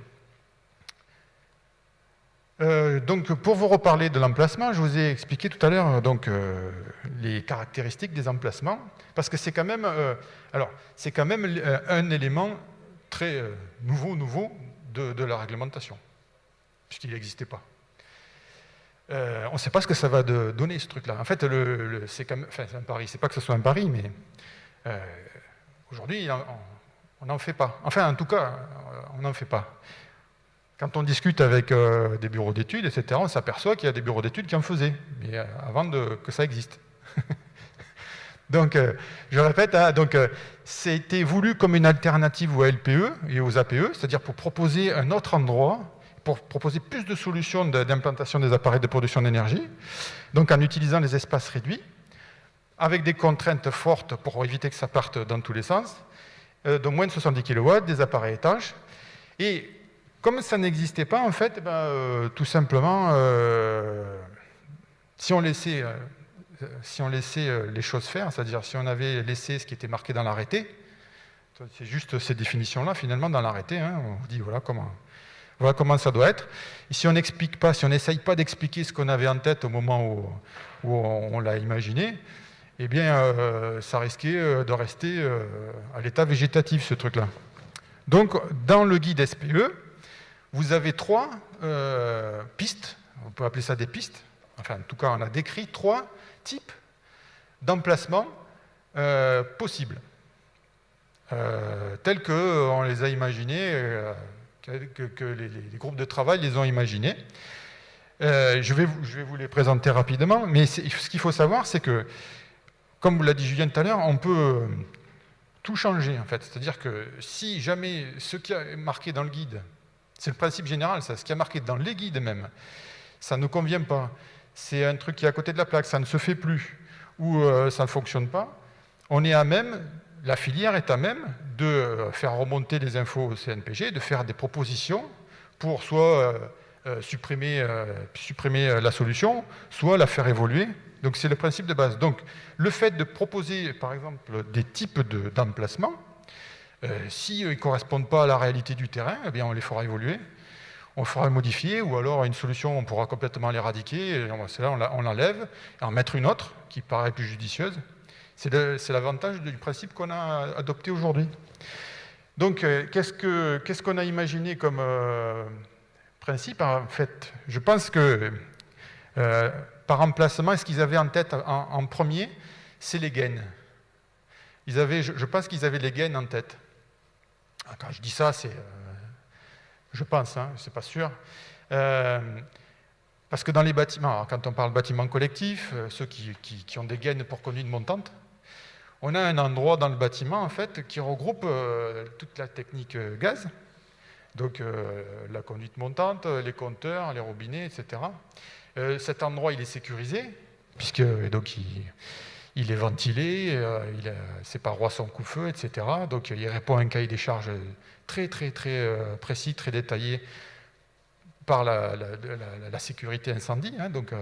Donc pour vous reparler de l'emplacement, je vous ai expliqué tout à l'heure les caractéristiques des emplacements, parce que c'est quand même, un élément très nouveau de la réglementation, puisqu'il n'existait pas. On ne sait pas ce que ça va donner, ce truc-là. En fait, c'est un pari. C'est pas que ce soit un pari, mais aujourd'hui, on n'en fait pas. Enfin, en tout cas, on n'en fait pas. Quand on discute avec des bureaux d'études, etc., on s'aperçoit qu'il y a des bureaux d'études qui en faisaient, mais avant que ça existe. Donc, je répète, c'était voulu comme une alternative aux LPE et aux APE, c'est-à-dire pour proposer un autre endroit, pour proposer plus de solutions d'implantation des appareils de production d'énergie, donc en utilisant les espaces réduits, avec des contraintes fortes pour éviter que ça parte dans tous les sens, de moins de 70 kW, des appareils étanches. Et comme ça n'existait pas, en fait, tout simplement, si on laissait les choses faire, c'est-à-dire si on avait laissé ce qui était marqué dans l'arrêté, c'est juste ces définitions-là, finalement, dans l'arrêté, hein, on vous dit, voilà comment... Voilà comment ça doit être. Et si on n'explique pas, si on n'essaye pas d'expliquer ce qu'on avait en tête au moment où on l'a imaginé, eh bien, ça risquait de rester à l'état végétatif, ce truc-là. Donc, dans le guide SPE, vous avez 3 pistes, on peut appeler ça des pistes, enfin, en tout cas, on a décrit 3 types d'emplacements possibles, tels qu'on les a imaginés, que les groupes de travail les ont imaginés. Je vais vous les présenter rapidement, mais ce qu'il faut savoir, c'est que, comme vous l'a dit Julien tout à l'heure, on peut tout changer, en fait. C'est-à-dire que si jamais ce qui est marqué dans le guide, c'est le principe général, ça, ce qui est marqué dans les guides même, ça ne convient pas, c'est un truc qui est à côté de la plaque, ça ne se fait plus, ou ça ne fonctionne pas, on est à même, la filière est à même de faire remonter les infos au CNPG, de faire des propositions pour soit supprimer la solution, soit la faire évoluer. Donc c'est le principe de base. Donc le fait de proposer, par exemple, des types d'emplacements, s'ils ne correspondent pas à la réalité du terrain, eh bien on les fera évoluer, on le fera modifier, ou alors une solution, on pourra complètement l'éradiquer, et là on l'enlève, et en mettre une autre, qui paraît plus judicieuse. C'est l'avantage du principe qu'on a adopté aujourd'hui. Donc qu'est-ce qu'on a imaginé comme principe? En fait, je pense que par emplacement, ce qu'ils avaient en tête en premier, c'est les gaines. Je pense qu'ils avaient les gaines en tête. Quand je dis ça, c'est... je pense, hein, c'est pas sûr. Parce que dans les bâtiments, alors quand on parle bâtiments collectifs, ceux qui ont des gaines pour conduite montante, on a un endroit dans le bâtiment, en fait, qui regroupe toute la technique gaz. Donc la conduite montante, les compteurs, les robinets, etc. Cet endroit, il est sécurisé, puisque donc, il est ventilé, ses parois sont coupe-feu, etc. Donc il répond à un cahier des charges très précis, très détaillé par la sécurité incendie. Hein, donc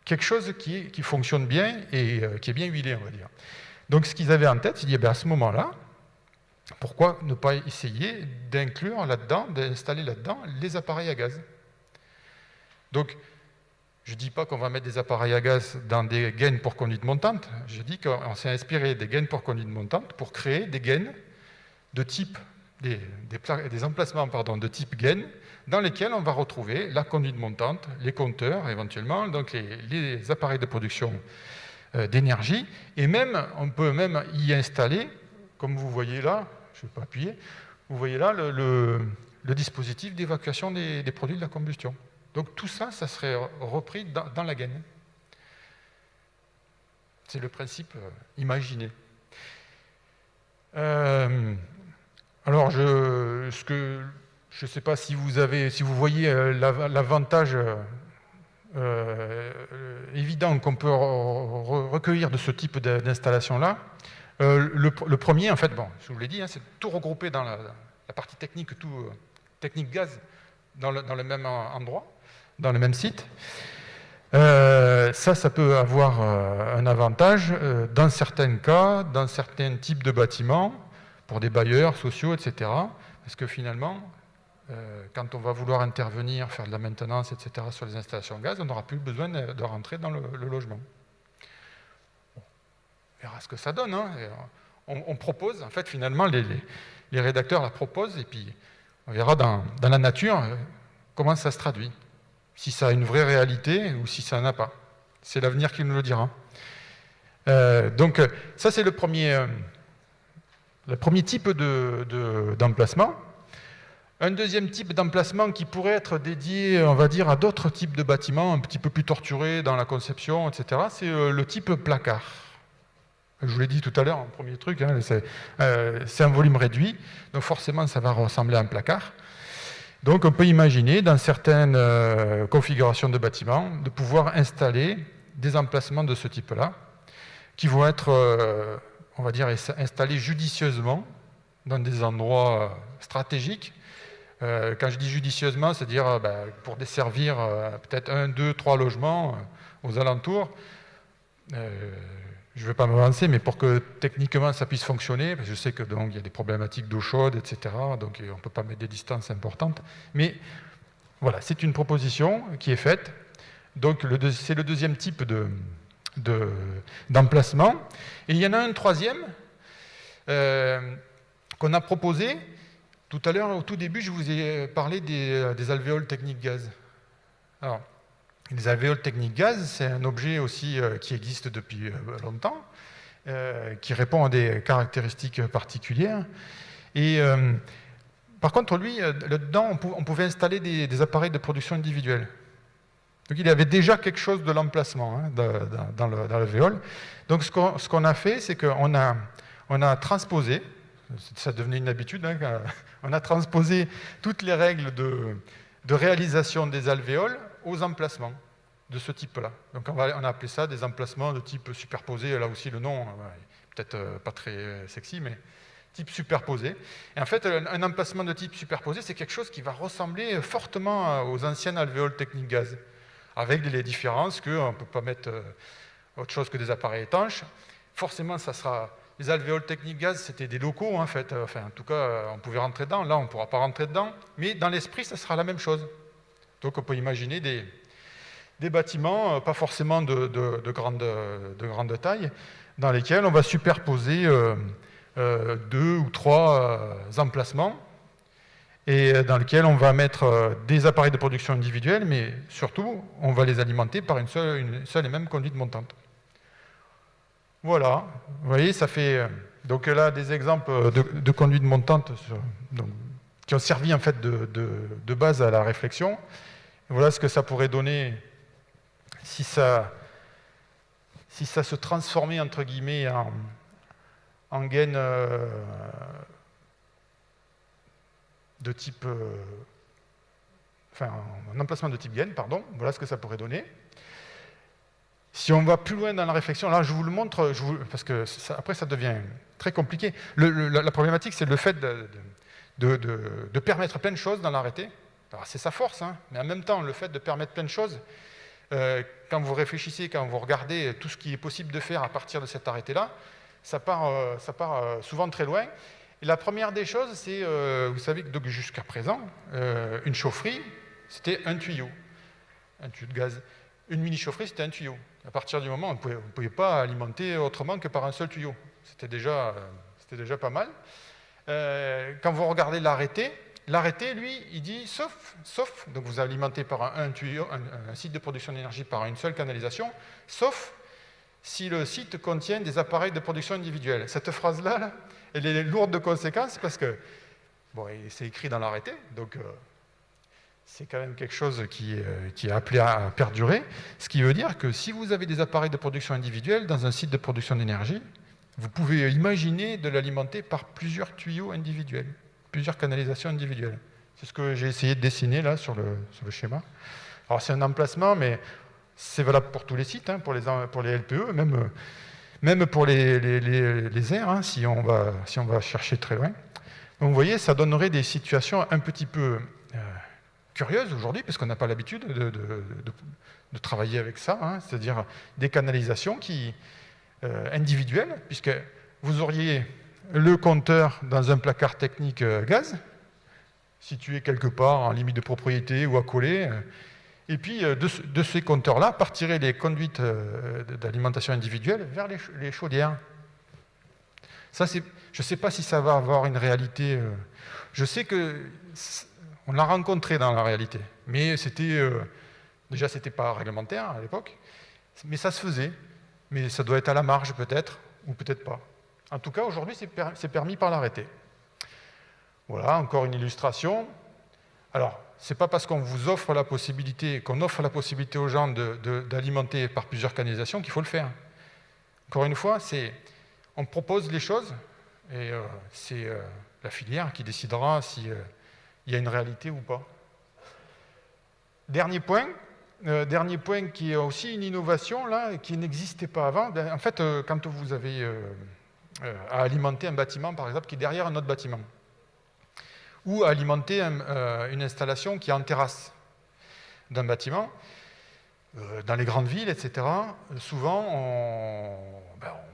quelque chose qui fonctionne bien et qui est bien huilé, on va dire. Donc ce qu'ils avaient en tête, c'est à ce moment-là, pourquoi ne pas essayer d'inclure là-dedans, d'installer là-dedans les appareils à gaz? Donc, je ne dis pas qu'on va mettre des appareils à gaz dans des gaines pour conduite montante, je dis qu'on s'est inspiré des gaines pour conduite montante pour créer des gaines de type, des emplacements de type gaine, dans lesquels on va retrouver la conduite montante, les compteurs éventuellement, donc les appareils de production d'énergie, et même, on peut même y installer, comme vous voyez là, je ne vais pas appuyer, vous voyez là le dispositif d'évacuation des produits de la combustion. Donc tout ça, ça serait repris dans la gaine. C'est le principe imaginé. Alors, je ne sais pas si vous voyez l'avantage évident qu'on peut recueillir de ce type d'installation-là. Le premier, en fait, bon, je vous l'ai dit, hein, c'est tout regroupé dans la partie technique, technique gaz, dans le même endroit, dans le même site. Ça peut avoir un avantage dans certains cas, dans certains types de bâtiments, pour des bailleurs sociaux, etc. Parce que finalement, quand on va vouloir intervenir, faire de la maintenance, etc., sur les installations gaz, on n'aura plus besoin de rentrer dans le logement. On verra ce que ça donne. Hein. On propose, en fait, finalement, les rédacteurs la proposent, et puis on verra dans la nature comment ça se traduit. Si ça a une vraie réalité ou si ça n'en a pas. C'est l'avenir qui nous le dira. Donc ça, c'est le premier type d'emplacement. Un deuxième type d'emplacement qui pourrait être dédié, on va dire, à d'autres types de bâtiments un petit peu plus torturés dans la conception, etc., c'est le type placard. Je vous l'ai dit tout à l'heure, un premier truc, hein, c'est un volume réduit, donc forcément ça va ressembler à un placard. Donc on peut imaginer, dans certaines configurations de bâtiments, de pouvoir installer des emplacements de ce type-là, qui vont être, on va dire, installés judicieusement dans des endroits stratégiques. Quand je dis judicieusement, c'est-à-dire pour desservir peut-être 1, 2, 3 logements aux alentours. je ne vais pas m'avancer, mais pour que techniquement ça puisse fonctionner, parce que je sais que donc il y a des problématiques d'eau chaude, etc. Donc on ne peut pas mettre des distances importantes. Mais voilà, c'est une proposition qui est faite. Donc c'est le deuxième type d'emplacement. Et il y en a un troisième qu'on a proposé. Tout à l'heure, au tout début, je vous ai parlé des alvéoles techniques gaz. Alors, les alvéoles techniques gaz, c'est un objet aussi qui existe depuis longtemps, qui répond à des caractéristiques particulières. Et par contre, lui, là-dedans, on pouvait installer des appareils de production individuels. Donc il y avait déjà quelque chose de l'emplacement dans l'alvéole. Donc ce qu'on a fait, c'est qu'on a transposé, ça devenait une habitude, on a transposé toutes les règles de réalisation des alvéoles aux emplacements de ce type-là. Donc on a appelé ça des emplacements de type superposé, là aussi le nom, peut-être pas très sexy, mais type superposé. Et en fait, un emplacement de type superposé, c'est quelque chose qui va ressembler fortement aux anciennes alvéoles techniques gaz, avec les différences qu'on ne peut pas mettre autre chose que des appareils étanches. Forcément, ça sera... Les alvéoles techniques gaz, c'était des locaux, en fait. Enfin, en tout cas, on pouvait rentrer dedans. Là, on ne pourra pas rentrer dedans. Mais dans l'esprit, ça sera la même chose. Donc, on peut imaginer des bâtiments, pas forcément de grande taille, dans lesquels on va superposer 2 ou 3 emplacements, et dans lesquels on va mettre des appareils de production individuels, mais surtout, on va les alimenter par une seule et même conduite montante. Voilà, vous voyez, ça fait donc là des exemples de conduites montantes qui ont servi en fait de base à la réflexion. Voilà ce que ça pourrait donner si ça se transformait entre guillemets en gaine de type, un emplacement de type gaine, pardon. Voilà ce que ça pourrait donner. Si on va plus loin dans la réflexion, là je vous le montre, parce que après ça devient très compliqué. La problématique, c'est le fait de permettre plein de choses dans l'arrêté. Alors c'est sa force, mais en même temps, le fait de permettre plein de choses, quand vous réfléchissez, quand vous regardez tout ce qui est possible de faire à partir de cet arrêté-là, ça part souvent très loin. Et la première des choses, c'est, vous savez que jusqu'à présent, une chaufferie, c'était un tuyau de gaz. Une mini-chaufferie, c'était un tuyau. À partir du moment où vous ne pouviez pas alimenter autrement que par un seul tuyau. C'était déjà pas mal. Quand vous regardez l'arrêté, lui, il dit sauf, donc vous alimentez par un tuyau, un site de production d'énergie par une seule canalisation, sauf si le site contient des appareils de production individuelle. Cette phrase-là, elle est lourde de conséquences parce que, c'est écrit dans l'arrêté, donc c'est quand même quelque chose qui est appelé à perdurer, ce qui veut dire que si vous avez des appareils de production individuelle dans un site de production d'énergie, vous pouvez imaginer de l'alimenter par plusieurs tuyaux individuels, plusieurs canalisations individuelles. C'est ce que j'ai essayé de dessiner là sur le schéma. Alors c'est un emplacement, mais c'est valable pour tous les sites, pour les LPE, même pour les aires, si on va chercher très loin. Donc vous voyez, ça donnerait des situations un petit peu curieuses aujourd'hui, parce qu'on n'a pas l'habitude de travailler avec ça, c'est-à-dire des canalisations individuelles, puisque vous auriez le compteur dans un placard technique gaz, situé quelque part en limite de propriété ou accolé, et puis de ces compteurs-là partiraient les conduites d'alimentation individuelle vers les chaudières. Ça, je ne sais pas si ça va avoir une réalité. Je sais qu'on l'a rencontré dans la réalité, mais déjà c'était pas réglementaire à l'époque, mais ça se faisait. Mais ça doit être à la marge peut-être, ou peut-être pas. En tout cas, aujourd'hui, c'est permis par l'arrêté. Voilà, encore une illustration. Alors, c'est pas parce qu'on vous offre la possibilité, qu'on offre la possibilité aux gens d'alimenter par plusieurs canalisations qu'il faut le faire. Encore une fois, on propose les choses, et c'est la filière qui décidera s'il y a une réalité ou pas. Dernier point qui est aussi une innovation, là, qui n'existait pas avant. En fait, quand vous avez à alimenter un bâtiment, par exemple, qui est derrière un autre bâtiment, ou à alimenter une installation qui est en terrasse d'un bâtiment, dans les grandes villes, etc., souvent, on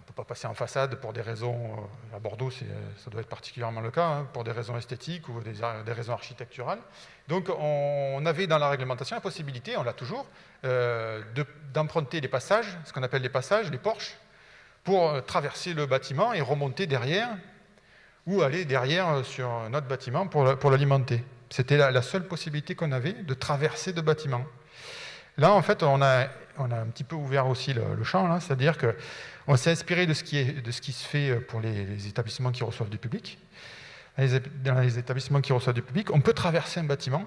peut pas passer en façade pour des raisons, à Bordeaux ça doit être particulièrement le cas, hein, pour des raisons esthétiques ou des raisons architecturales. Donc on avait dans la réglementation la possibilité, on l'a toujours, d'emprunter les passages, ce qu'on appelle les passages, les porches, pour traverser le bâtiment et remonter derrière, ou aller derrière sur un autre bâtiment pour l'alimenter. C'était la seule possibilité qu'on avait de traverser de bâtiments. Là, en fait, on a un petit peu ouvert aussi le champ, là, c'est-à-dire qu'on s'est inspiré de ce qui se fait pour les établissements qui reçoivent du public. Dans les établissements qui reçoivent du public, on peut traverser un bâtiment.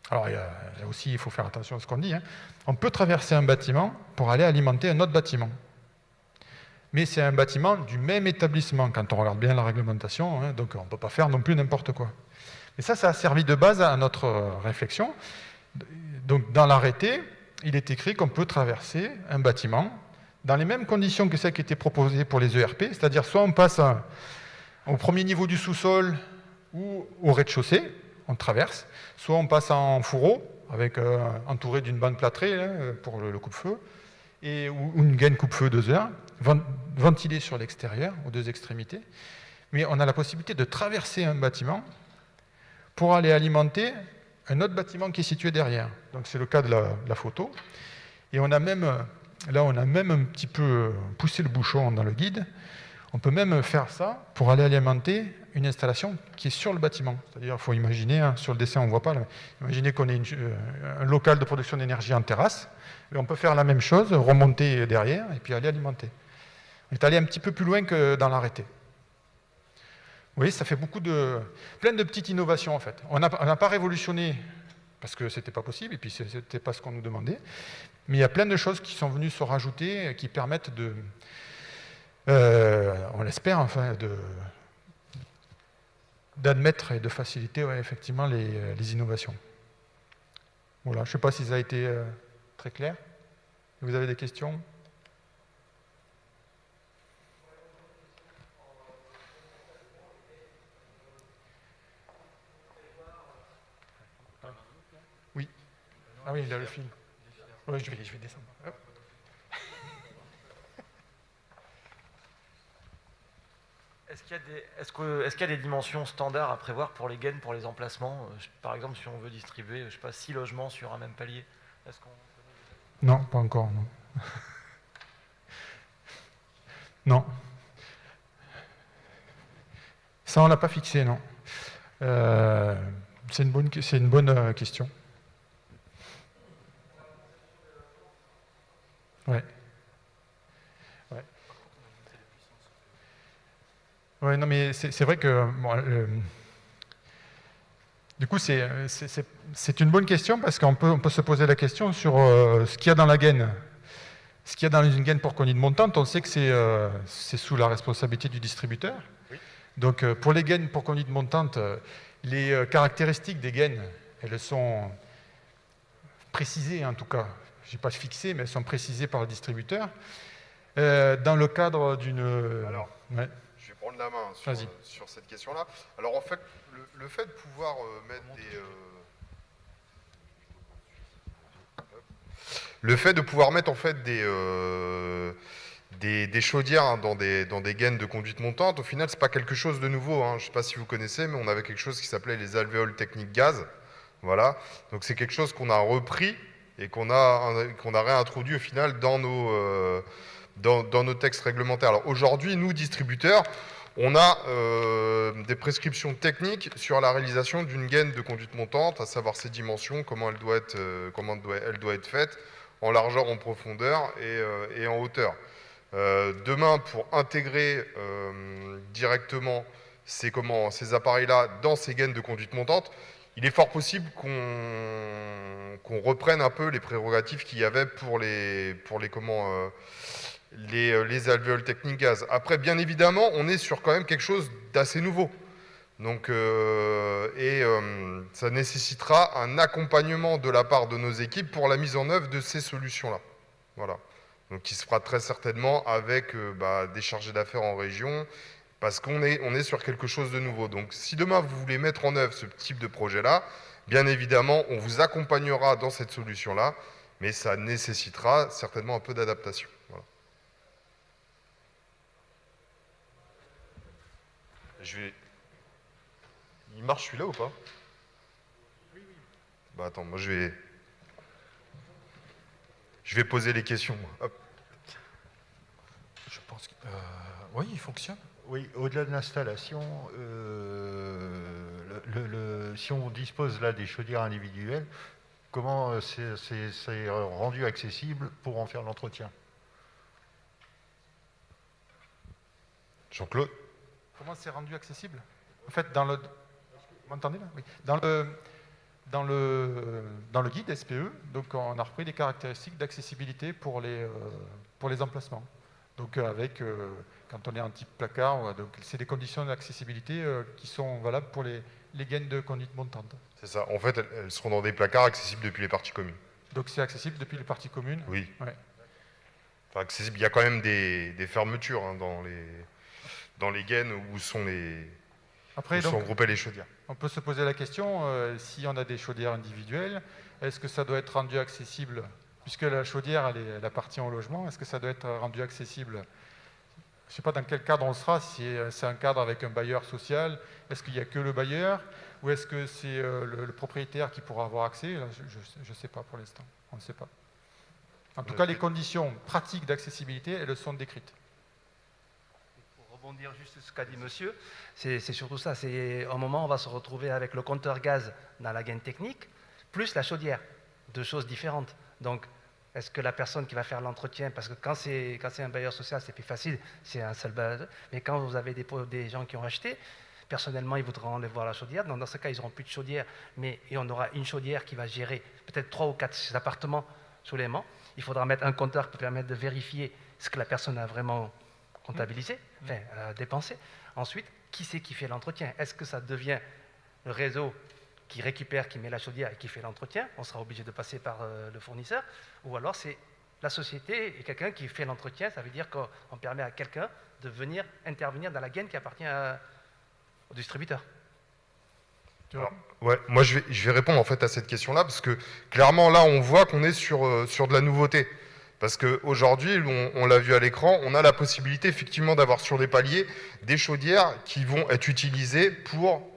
Alors, là aussi, il faut faire attention à ce qu'on dit. Hein. On peut traverser un bâtiment pour aller alimenter un autre bâtiment. Mais c'est un bâtiment du même établissement, quand on regarde bien la réglementation, hein, donc on ne peut pas faire non plus n'importe quoi. Et ça a servi de base à notre réflexion. Donc, dans l'arrêté, il est écrit qu'on peut traverser un bâtiment dans les mêmes conditions que celles qui étaient proposées pour les ERP, c'est-à-dire soit on passe au premier niveau du sous-sol ou au rez-de-chaussée, on traverse, soit on passe en fourreau, entouré d'une bande plâtrée hein, pour le coupe-feu, ou une gaine coupe-feu 2 heures, ventilé sur l'extérieur, aux deux extrémités. Mais on a la possibilité de traverser un bâtiment pour aller alimenter un autre bâtiment qui est situé derrière. Donc c'est le cas de la photo. Et on a même un petit peu poussé le bouchon dans le guide. On peut même faire ça pour aller alimenter une installation qui est sur le bâtiment. C'est-à-dire, il faut imaginer, hein, sur le dessin on ne voit pas, là, imaginez qu'on ait un local de production d'énergie en terrasse, et on peut faire la même chose, remonter derrière et puis aller alimenter. On est allé un petit peu plus loin que dans l'arrêté. Vous voyez, ça fait plein de petites innovations en fait. On n'a pas révolutionné parce que c'était pas possible et puis c'était pas ce qu'on nous demandait. Mais il y a plein de choses qui sont venues se rajouter qui permettent on l'espère enfin, d'admettre et de faciliter effectivement les innovations. Voilà, je ne sais pas si ça a été très clair. Vous avez des questions ? Oui. Ah oui, il a le fil. Oui, je vais descendre. Hop. Est-ce qu'il y a des dimensions standards à prévoir pour les gaines, pour les emplacements ? Par exemple, si on veut distribuer, je sais pas, 6 logements sur un même palier, est-ce qu'on... Non, pas encore, non. Non. Ça, on ne l'a pas fixé, non. C'est une bonne question. Ouais. Ouais, non, mais c'est vrai que du coup, c'est une bonne question parce qu'on peut se poser la question sur ce qu'il y a dans la gaine. Ce qu'il y a dans une gaine pour conduite montante, on sait que c'est sous la responsabilité du distributeur. Oui. Donc, pour les gaines pour conduite montante, les caractéristiques des gaines, elles sont précisées en tout cas. Je ne vais pas fixées, mais elles sont précisées par le distributeur. Dans le cadre d'une... Alors, ouais. Je vais prendre la main sur cette question-là. Alors en fait, le fait de pouvoir mettre le fait de pouvoir mettre en fait des chaudières hein, dans des gaines de conduite montante, au final, c'est pas quelque chose de nouveau. Hein. Je ne sais pas si vous connaissez, mais on avait quelque chose qui s'appelait les alvéoles techniques gaz. Voilà. Donc c'est quelque chose qu'on a repris et qu'on a réintroduit au final dans nos textes réglementaires. Alors aujourd'hui, nous, distributeurs, on a des prescriptions techniques sur la réalisation d'une gaine de conduite montante, à savoir ses dimensions, comment elle doit être faite, en largeur, en profondeur et en hauteur. Demain, pour intégrer directement ces appareils-là dans ces gaines de conduite montante, il est fort possible qu'on reprenne un peu les prérogatives qu'il y avait pour les alvéoles techniques gaz. Après, bien évidemment, on est sur quand même quelque chose d'assez nouveau. Donc, ça nécessitera un accompagnement de la part de nos équipes pour la mise en œuvre de ces solutions-là. Voilà. Donc, qui se fera très certainement avec des chargés d'affaires en région, parce qu'on est sur quelque chose de nouveau. Donc, si demain vous voulez mettre en œuvre ce type de projet-là, bien évidemment, on vous accompagnera dans cette solution-là, mais ça nécessitera certainement un peu d'adaptation. Voilà. Il marche celui-là ou pas? Oui, oui. Bah attends, moi je vais poser les questions. Hop. Je pense que... oui, il fonctionne. Oui, au-delà de l'installation, si on dispose là des chaudières individuelles, comment c'est rendu accessible pour en faire l'entretien? Jean-Claude? Comment c'est rendu accessible? En fait, dans le... Vous m'entendez là? Oui. Dans le guide SPE, donc on a repris des caractéristiques d'accessibilité pour les emplacements. Donc quand on est en type placard, donc c'est des conditions d'accessibilité qui sont valables pour les gaines de conduite montante. C'est ça. En fait, elles seront dans des placards accessibles depuis les parties communes. Donc c'est accessible depuis les parties communes? Oui. Ouais. Enfin, accessible. Il y a quand même des fermetures hein, dans les gaines où sont regroupées les chaudières. On peut se poser la question, si on a des chaudières individuelles, est-ce que ça doit être rendu accessible, puisque la chaudière elle appartient au logement, est-ce que ça doit être rendu accessible? Je ne sais pas dans quel cadre on sera, si c'est un cadre avec un bailleur social, est-ce qu'il n'y a que le bailleur, ou est-ce que c'est le propriétaire qui pourra avoir accès? Là, je ne sais pas pour l'instant, on ne sait pas. En tout cas, les conditions pratiques d'accessibilité, elles sont décrites. Pour rebondir juste sur ce qu'a dit monsieur, c'est surtout ça, c'est un moment où on va se retrouver avec le compteur gaz dans la gaine technique, plus la chaudière, deux choses différentes. Donc, est-ce que la personne qui va faire l'entretien, parce que quand c'est un bailleur social, c'est plus facile, c'est un seul bailleur, mais quand vous avez des gens qui ont acheté, personnellement, ils voudront aller voir la chaudière. Dans ce cas, ils n'auront plus de chaudière, mais on aura une chaudière qui va gérer peut-être 3 ou 4 appartements soulèvement. Il faudra mettre un compteur pour permettre de vérifier ce que la personne a vraiment comptabilisé, dépensé. Ensuite, qui c'est qui fait l'entretien? Est-ce que ça devient le réseau qui récupère, qui met la chaudière et qui fait l'entretien? On sera obligé de passer par le fournisseur. Ou alors c'est la société et quelqu'un qui fait l'entretien. Ça veut dire qu'on permet à quelqu'un de venir intervenir dans la gaine qui appartient au distributeur. Alors, ouais, moi je vais répondre en fait à cette question-là, parce que clairement là on voit qu'on est sur de la nouveauté. Parce qu'aujourd'hui, on l'a vu à l'écran, on a la possibilité effectivement d'avoir sur des paliers des chaudières qui vont être utilisées pour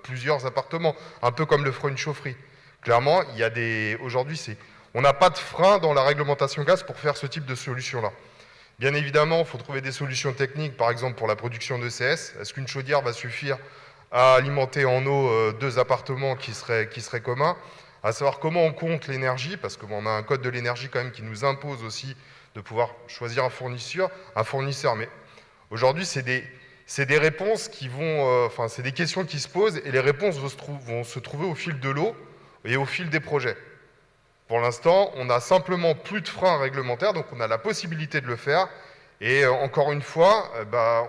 plusieurs appartements, un peu comme le frein une chaufferie. Clairement, il y a aujourd'hui, on n'a pas de frein dans la réglementation gaz pour faire ce type de solution-là. Bien évidemment, il faut trouver des solutions techniques, par exemple pour la production d'ECS. Est-ce qu'une chaudière va suffire à alimenter en eau 2 appartements qui seraient communs? À savoir comment on compte l'énergie, parce qu'on a un code de l'énergie quand même qui nous impose aussi de pouvoir choisir un fournisseur. Mais aujourd'hui, c'est des réponses qui vont, c'est des questions qui se posent et les réponses vont se trouver au fil de l'eau et au fil des projets. Pour l'instant, on n'a simplement plus de freins réglementaires, donc on a la possibilité de le faire. Et encore une fois,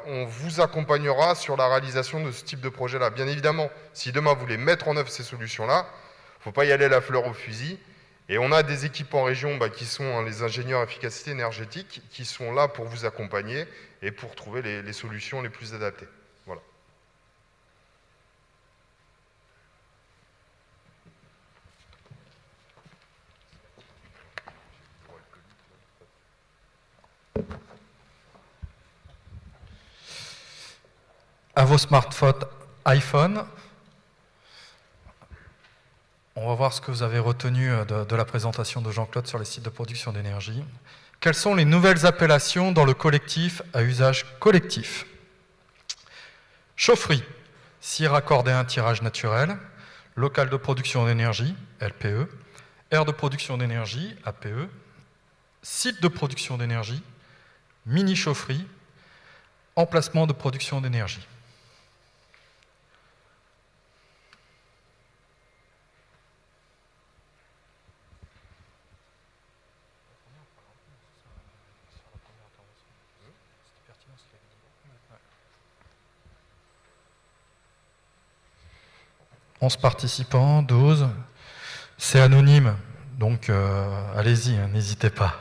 on vous accompagnera sur la réalisation de ce type de projet-là. Bien évidemment, si demain vous voulez mettre en œuvre ces solutions-là, il ne faut pas y aller la fleur au fusil. Et on a des équipes en région qui sont les ingénieurs efficacité énergétique, qui sont là pour vous accompagner et pour trouver les solutions les plus adaptées. Voilà. À vos smartphones iPhone, on va voir ce que vous avez retenu de la présentation de Jean-Claude sur les sites de production d'énergie. Quelles sont les nouvelles appellations dans le collectif à usage collectif? Chaufferie, si raccordé à un tirage naturel. Local de production d'énergie, LPE. Aire de production d'énergie, APE. Site de production d'énergie, mini-chaufferie. Emplacement de production d'énergie. Participants, 12. C'est anonyme, donc allez-y, n'hésitez pas.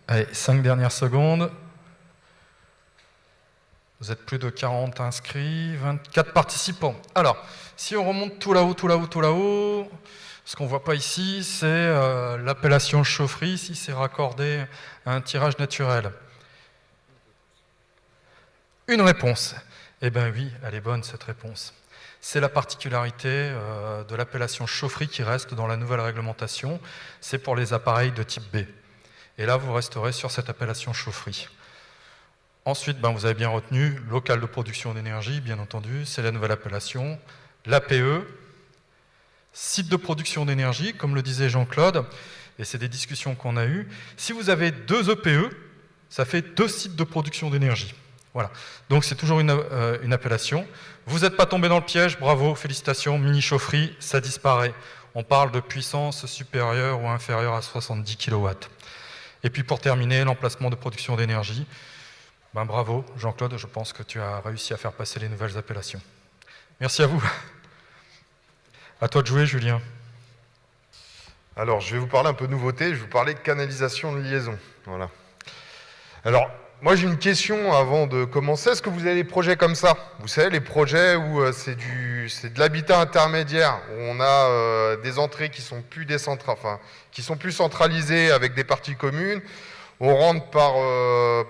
Allez, 5 dernières secondes. Vous êtes plus de 40 inscrits, 24 participants. Alors, si on remonte tout là-haut, tout là-haut, tout là-haut, ce qu'on ne voit pas ici, c'est l'appellation chaufferie, si c'est raccordé à un tirage naturel. Une réponse. Eh bien oui, elle est bonne cette réponse. C'est la particularité de l'appellation chaufferie qui reste dans la nouvelle réglementation. C'est pour les appareils de type B. Et là, vous resterez sur cette appellation chaufferie. Ensuite, vous avez bien retenu local de production d'énergie, bien entendu, c'est la nouvelle appellation. L'APE, site de production d'énergie, comme le disait Jean-Claude, et c'est des discussions qu'on a eues. Si vous avez 2 EPE, ça fait 2 sites de production d'énergie. Voilà. Donc c'est toujours une appellation. Vous n'êtes pas tombé dans le piège, bravo, félicitations, mini-chaufferie, ça disparaît. On parle de puissance supérieure ou inférieure à 70 kW. Et puis pour terminer, l'emplacement de production d'énergie. Bravo, Jean-Claude, je pense que tu as réussi à faire passer les nouvelles appellations. Merci à vous. À toi de jouer, Julien. Alors, je vais vous parler un peu de nouveauté, je vais vous parler de canalisation de liaison. Voilà. Alors, moi j'ai une question avant de commencer. Est-ce que vous avez des projets comme ça? Vous savez, les projets où c'est de l'habitat intermédiaire, où on a des entrées qui sont plus qui sont plus centralisées avec des parties communes. On rentre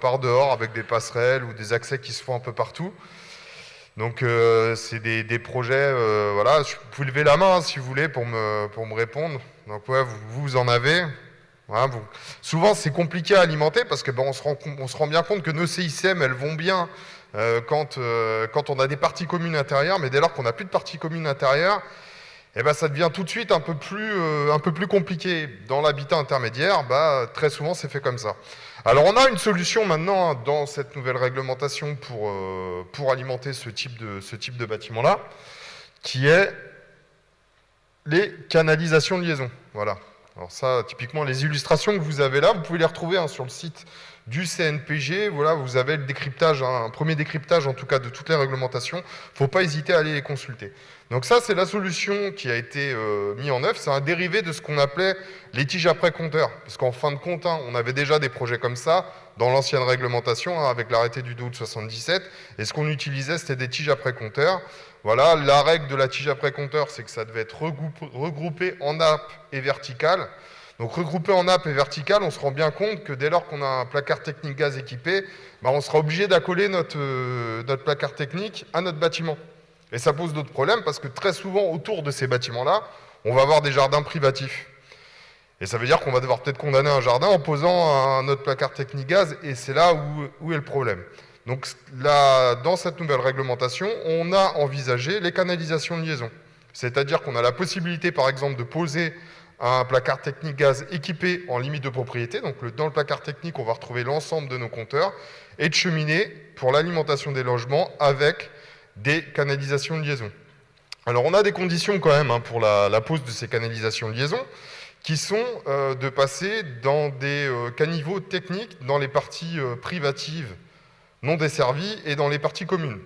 par dehors avec des passerelles ou des accès qui se font un peu partout. Donc c'est des projets, voilà, vous pouvez lever la main si vous voulez pour me répondre. Donc ouais, vous en avez. Voilà, souvent c'est compliqué à alimenter parce que on se rend bien compte que nos CICM elles vont bien quand on a des parties communes intérieures, mais dès lors qu'on n'a plus de parties communes intérieures, ça devient tout de suite un peu plus compliqué. Dans l'habitat intermédiaire, très souvent c'est fait comme ça. Alors on a une solution maintenant dans cette nouvelle réglementation pour alimenter ce type de bâtiment-là, qui est les canalisations de liaison. Voilà. Alors ça, typiquement, les illustrations que vous avez là, vous pouvez les retrouver sur le site du CNPG. Voilà, vous avez le décryptage, un premier décryptage en tout cas de toutes les réglementations. Il ne faut pas hésiter à aller les consulter. Donc ça, c'est la solution qui a été mise en œuvre. C'est un dérivé de ce qu'on appelait les tiges après compteur. Parce qu'en fin de compte, on avait déjà des projets comme ça dans l'ancienne réglementation, avec l'arrêté du 2 août 77. Et ce qu'on utilisait, c'était des tiges après compteur. Voilà, la règle de la tige après compteur, c'est que ça devait être regroupé en nappe et verticale. Donc regroupé en nappe et verticale, on se rend bien compte que dès lors qu'on a un placard technique gaz équipé, on sera obligé d'accoler notre placard technique à notre bâtiment. Et ça pose d'autres problèmes parce que très souvent, autour de ces bâtiments-là, on va avoir des jardins privatifs. Et ça veut dire qu'on va devoir peut-être condamner un jardin en posant notre placard technique gaz, et c'est là où est le problème. Donc là, dans cette nouvelle réglementation, on a envisagé les canalisations de liaison. C'est-à-dire qu'on a la possibilité, par exemple, de poser un placard technique gaz équipé en limite de propriété. Donc dans le placard technique, on va retrouver l'ensemble de nos compteurs, et de cheminer pour l'alimentation des logements avec des canalisations de liaison. Alors on a des conditions quand même pour la pose de ces canalisations de liaison, qui sont de passer dans des caniveaux techniques dans les parties privatives non desservies et dans les parties communes.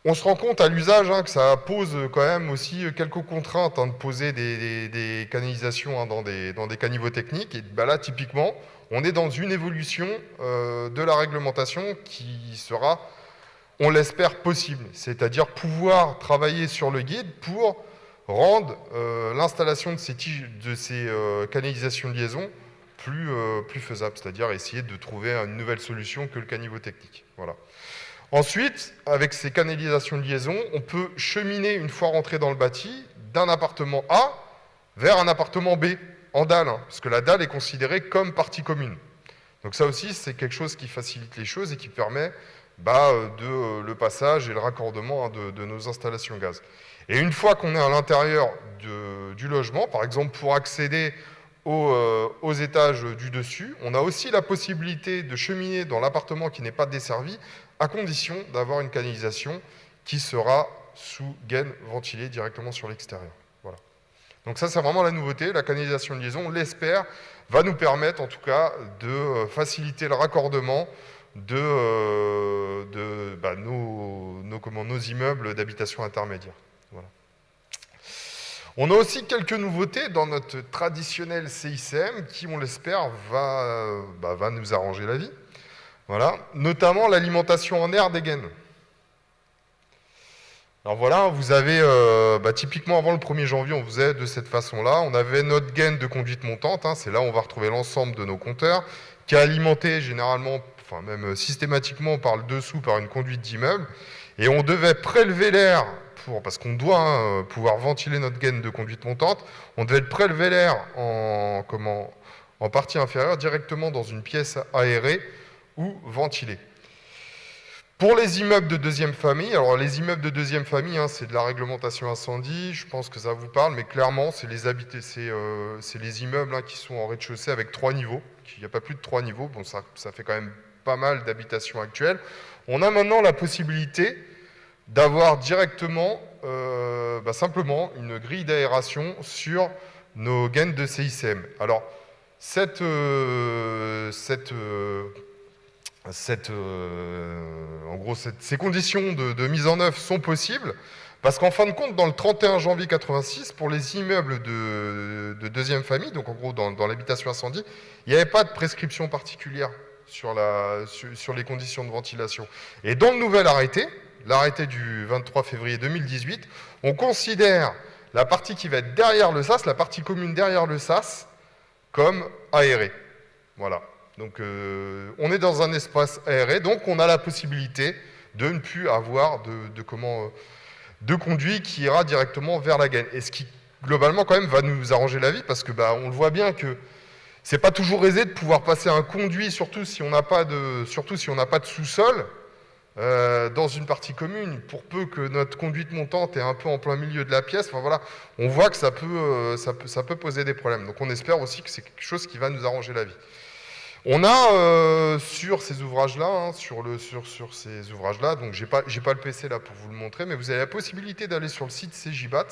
On se rend compte à l'usage que ça pose quand même aussi quelques contraintes de poser des canalisations dans des caniveaux techniques. Et là, typiquement, on est dans une évolution de la réglementation qui sera, on l'espère, possible. C'est-à-dire pouvoir travailler sur le guide pour rendre l'installation de ces canalisations de liaison plus faisable, c'est-à-dire essayer de trouver une nouvelle solution que le caniveau technique. Voilà. Ensuite, avec ces canalisations de liaison, on peut cheminer, une fois rentré dans le bâti, d'un appartement A vers un appartement B, en dalle, parce que la dalle est considérée comme partie commune. Donc ça aussi, c'est quelque chose qui facilite les choses et qui permet le passage et le raccordement de nos installations gaz. Et une fois qu'on est à l'intérieur du logement, par exemple pour accéder aux étages du dessus, on a aussi la possibilité de cheminer dans l'appartement qui n'est pas desservi, à condition d'avoir une canalisation qui sera sous gaine ventilée directement sur l'extérieur. Voilà. Donc ça, c'est vraiment la nouveauté. La canalisation de liaison, on l'espère, va nous permettre en tout cas de faciliter le raccordement de nos immeubles d'habitation intermédiaire. Voilà. On a aussi quelques nouveautés dans notre traditionnel CICM qui, on l'espère, va nous arranger la vie. Voilà, notamment l'alimentation en air des gaines. Alors voilà, vous avez, typiquement avant le 1er janvier, on faisait de cette façon-là. On avait notre gaine de conduite montante, hein, c'est là où on va retrouver l'ensemble de nos compteurs, qui est alimenté généralement, enfin même systématiquement par le dessous, par une conduite d'immeuble. Et on devait prélever l'air, parce qu'on doit pouvoir ventiler notre gaine de conduite montante, on devait prélever l'air en partie inférieure, directement dans une pièce aérée ou ventilée. Pour les immeubles de deuxième famille, alors les immeubles de deuxième famille, hein, c'est de la réglementation incendie, je pense que ça vous parle, mais clairement, c'est les immeubles hein, qui sont en rez-de-chaussée avec 3 niveaux. Il n'y a pas plus de 3 niveaux, bon, ça fait quand même pas mal d'habitations actuelles. On a maintenant la possibilité d'avoir directement, simplement, une grille d'aération sur nos gaines de CICM. Alors, ces conditions de mise en œuvre sont possibles parce qu'en fin de compte, dans le 31 janvier 86, pour les immeubles de deuxième famille, donc en gros dans l'habitation incendie, il n'y avait pas de prescription particulière sur les conditions de ventilation. Et dans le nouvel arrêté, l'arrêté du 23 février 2018, on considère la partie qui va être derrière le sas, la partie commune derrière le sas, comme aérée. Voilà. Donc on est dans un espace aéré, donc on a la possibilité de ne plus avoir de conduit qui ira directement vers la gaine. Et ce qui, globalement, quand même, va nous arranger la vie, parce que on le voit bien que c'est pas toujours aisé de pouvoir passer un conduit, surtout si on n'a pas de sous-sol, dans une partie commune, pour peu que notre conduite montante est un peu en plein milieu de la pièce. Enfin voilà, on voit que ça peut poser des problèmes. Donc on espère aussi que c'est quelque chose qui va nous arranger la vie. On a sur ces ouvrages-là, hein, sur ces ouvrages-là, donc j'ai pas le PC là pour vous le montrer, mais vous avez la possibilité d'aller sur le site CJBAT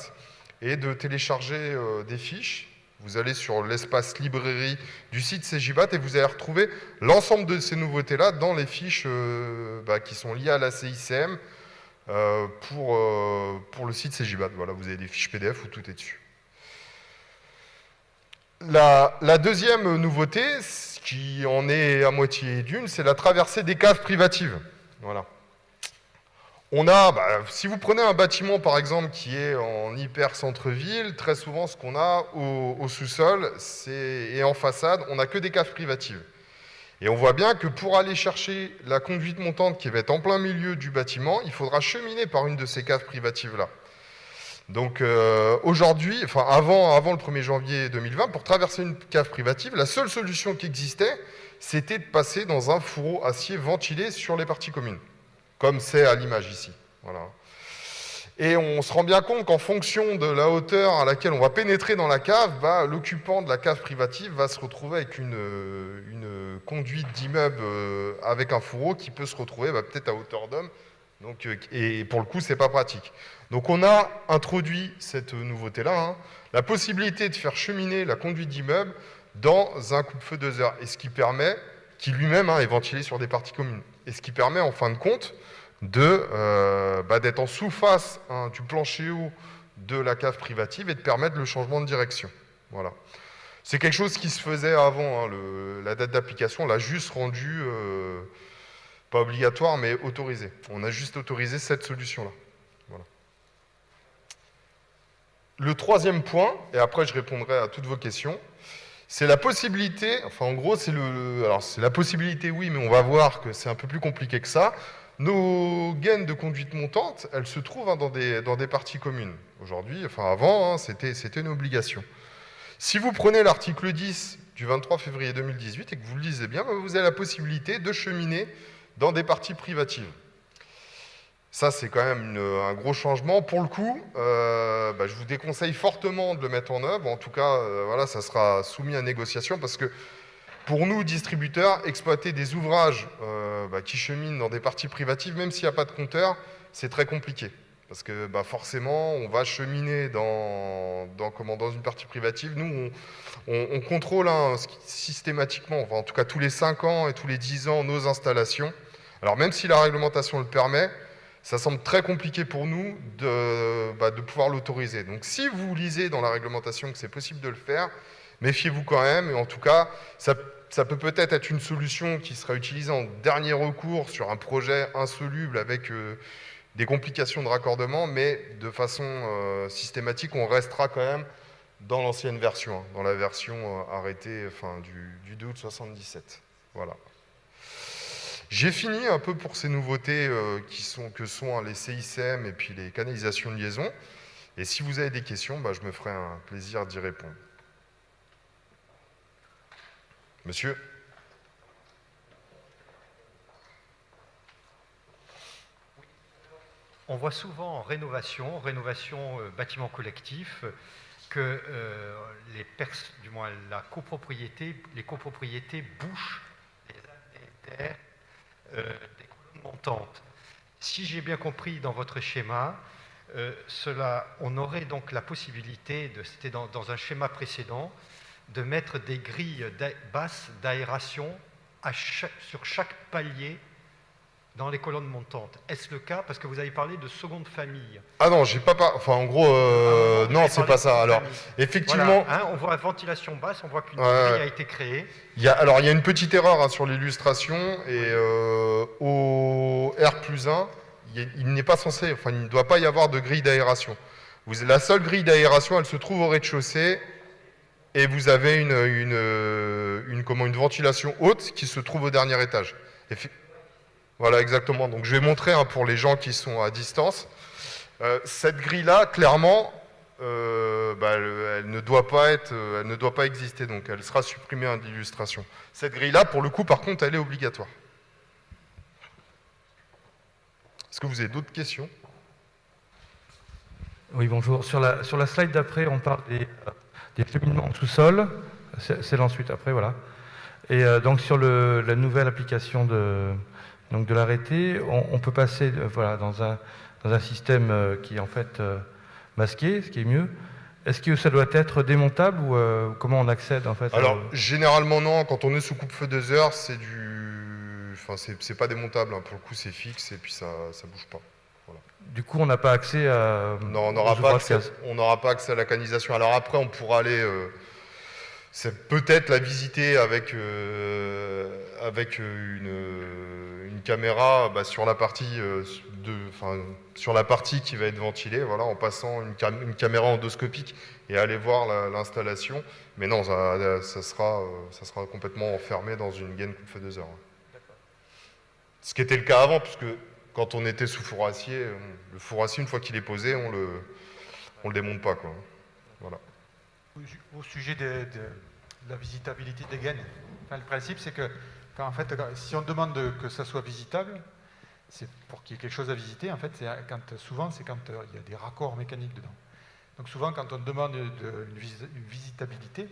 et de télécharger des fiches. Vous allez sur l'espace librairie du site CJBAT et vous allez retrouver l'ensemble de ces nouveautés-là dans les fiches qui sont liées à la CICM pour le site CJBAT. Voilà, vous avez des fiches PDF où tout est dessus. La deuxième nouveauté, qui en est à moitié d'une, c'est la traversée des caves privatives. Voilà. On a, si vous prenez un bâtiment par exemple qui est en hyper centre-ville, très souvent ce qu'on a au sous-sol et en façade, on n'a que des caves privatives. Et on voit bien que pour aller chercher la conduite montante qui va être en plein milieu du bâtiment, il faudra cheminer par une de ces caves privatives-là. Donc aujourd'hui, enfin avant le 1er janvier 2020, pour traverser une cave privative, la seule solution qui existait, c'était de passer dans un fourreau acier ventilé sur les parties communes, comme c'est à l'image ici. Voilà. Et on se rend bien compte qu'en fonction de la hauteur à laquelle on va pénétrer dans la cave, l'occupant de la cave privative va se retrouver avec une conduite d'immeuble avec un fourreau qui peut se retrouver peut-être à hauteur d'homme. Donc, et pour le coup, c'est pas pratique. Donc on a introduit cette nouveauté-là, hein, la possibilité de faire cheminer la conduite d'immeuble dans un coupe-feu 2 heures, et ce qui permet, qui lui-même est ventilé sur des parties communes, et ce qui permet en fin de compte d'être en sous-face du plancher haut de la cave privative et de permettre le changement de direction. Voilà. C'est quelque chose qui se faisait avant, hein, la date d'application, on l'a juste rendu, pas obligatoire, mais autorisé. On a juste autorisé cette solution-là. Voilà. Le troisième point, et après je répondrai à toutes vos questions, c'est la possibilité, enfin en gros c'est la possibilité oui, mais on va voir que c'est un peu plus compliqué que ça. Nos gaines de conduite montante, elles se trouvent dans des parties communes. Aujourd'hui, enfin avant, c'était une obligation. Si vous prenez l'article 10 du 23 février 2018 et que vous le lisez bien, vous avez la possibilité de cheminer dans des parties privatives. Ça, c'est quand même un gros changement. Pour le coup, je vous déconseille fortement de le mettre en œuvre. En tout cas, voilà, ça sera soumis à négociation parce que pour nous, distributeurs, exploiter des ouvrages qui cheminent dans des parties privatives, même s'il n'y a pas de compteur, c'est très compliqué. Parce que forcément, on va cheminer dans une partie privative. Nous, on contrôle systématiquement, enfin, en tout cas tous les 5 ans et tous les 10 ans, nos installations. Alors même si la réglementation le permet, ça semble très compliqué pour nous de pouvoir l'autoriser. Donc si vous lisez dans la réglementation que c'est possible de le faire, méfiez-vous quand même. Et en tout cas, ça peut peut-être être une solution qui sera utilisée en dernier recours sur un projet insoluble avec des complications de raccordement, mais de façon systématique, on restera quand même dans l'ancienne version, hein, dans la version arrêtée du 2 août 77. Voilà. J'ai fini un peu pour ces nouveautés que sont les CICM et puis les canalisations de liaison. Et si vous avez des questions, je me ferai un plaisir d'y répondre. Monsieur ? On voit souvent en rénovation bâtiment collectif, que du moins les copropriétés bouchent les terres des colonnes montantes. Si j'ai bien compris dans votre schéma, on aurait donc la possibilité, c'était dans un schéma précédent, de mettre des grilles basses d'aération sur chaque palier dans les colonnes montantes. Est-ce le cas? Parce que vous avez parlé de seconde famille. Ah non, j'ai pas... Enfin, en gros, non, c'est pas ça. Alors, effectivement... Voilà, on voit ventilation basse, on voit qu'une grille a été créée. Il y a une petite erreur sur l'illustration, et au R+1, il n'est pas censé... Enfin, il ne doit pas y avoir de grille d'aération. La seule grille d'aération, elle se trouve au rez-de-chaussée, et vous avez une ventilation haute qui se trouve au dernier étage. Voilà, exactement. Donc je vais montrer pour les gens qui sont à distance. Cette grille-là, clairement, elle ne doit pas exister. Donc elle sera supprimée en illustration. Cette grille-là, pour le coup, par contre, elle est obligatoire. Est-ce que vous avez d'autres questions? Oui, bonjour. Sur la slide d'après, on parle des cheminements en sous-sol. C'est l'ensuite après, voilà. Et donc sur la nouvelle application de l'arrêté, on peut passer dans un système qui est en fait masqué, ce qui est mieux. Est-ce que ça doit être démontable ou comment on accède en fait? Alors généralement non, quand on est sous coupe-feu 2 heures, c'est pas démontable, hein. Pour le coup c'est fixe et puis ça bouge pas. Voilà. Du coup on n'a pas accès à... Non, on n'aura pas accès à la canalisation. Alors après on pourra aller... c'est peut-être la visiter avec une caméra sur la partie qui va être ventilée, voilà, en passant une caméra endoscopique et aller voir l'installation. Mais non, ça sera complètement enfermé dans une gaine coupe-feu 2 heures. Ce qui était le cas avant, puisque quand on était sous four à acier, le four à acier, une fois qu'il est posé, on le démonte pas, quoi. Voilà. Au sujet de la visitabilité des gaines, le principe c'est que si on demande que ça soit visitable, c'est pour qu'il y ait quelque chose à visiter, en fait, souvent c'est quand il y a des raccords mécaniques dedans. Donc souvent quand on demande une visitabilité,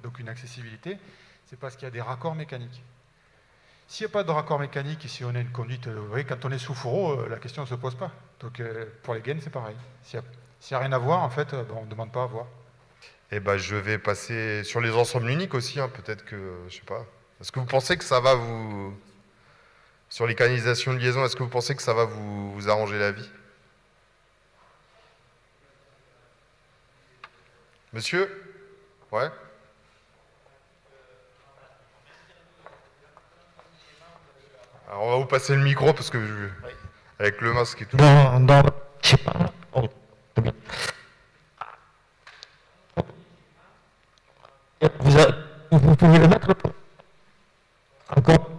donc une accessibilité, c'est parce qu'il y a des raccords mécaniques. S'il n'y a pas de raccord mécanique et si on a une conduite, vous voyez, quand on est sous fourreau, la question ne se pose pas. Donc pour les gaines c'est pareil. S'il n'y a rien à voir, en fait, on ne demande pas à voir. Eh je vais passer sur les ensembles uniques aussi, hein, peut-être que, je sais pas. Est-ce que vous pensez que ça va vous... Sur les canalisations de liaison, est-ce que vous pensez que ça va vous arranger la vie? Monsieur? Ouais? Alors on va vous passer le micro parce que avec le masque et tout. Je sais pas. Vous pouvez le mettre encore.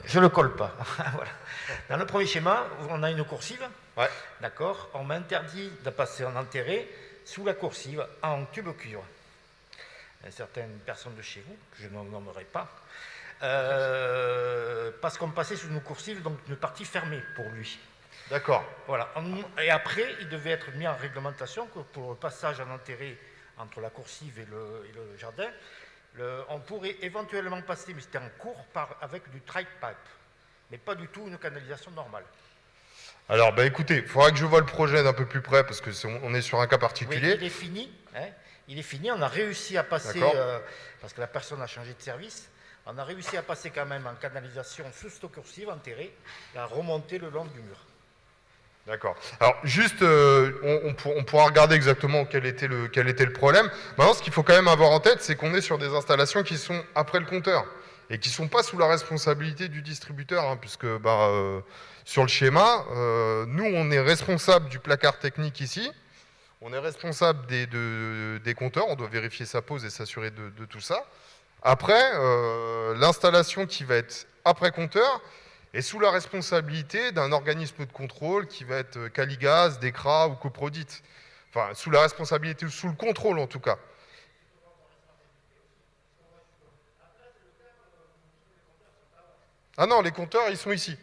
Je le colle pas. Voilà. Dans le premier schéma, on a une coursive. Ouais. D'accord. On m'interdit de passer en enterré sous la coursive en tube cuivre. Certaines personnes de chez vous, que je ne nommerai pas, parce qu'on passait sous une coursive, donc une partie fermée pour lui. D'accord. Voilà. Et après, il devait être mis en réglementation que pour le passage en enterré entre la coursive et le jardin, on pourrait éventuellement passer, mais c'était en cours, avec du trike pipe, mais pas du tout une canalisation normale. Alors, écoutez, il faudra que je vois le projet d'un peu plus près, parce qu'on est sur un cas particulier. Oui, il est fini. Hein, il est fini. On a réussi à passer, parce que la personne a changé de service, on a réussi à passer quand même en canalisation sous cette coursive enterrée et à remonter le long du mur. D'accord. Alors juste, on pourra regarder exactement quel était le problème. Maintenant, ce qu'il faut quand même avoir en tête, c'est qu'on est sur des installations qui sont après le compteur et qui ne sont pas sous la responsabilité du distributeur, hein, puisque sur le schéma, nous, on est responsable du placard technique ici, on est responsable des compteurs, on doit vérifier sa pose et s'assurer de tout ça. Après, l'installation qui va être après compteur est sous la responsabilité d'un organisme de contrôle qui va être Caligaz, DECRA ou Coprodit. Enfin, sous la responsabilité, sous le contrôle en tout cas. Ah non, les compteurs, ils sont ici.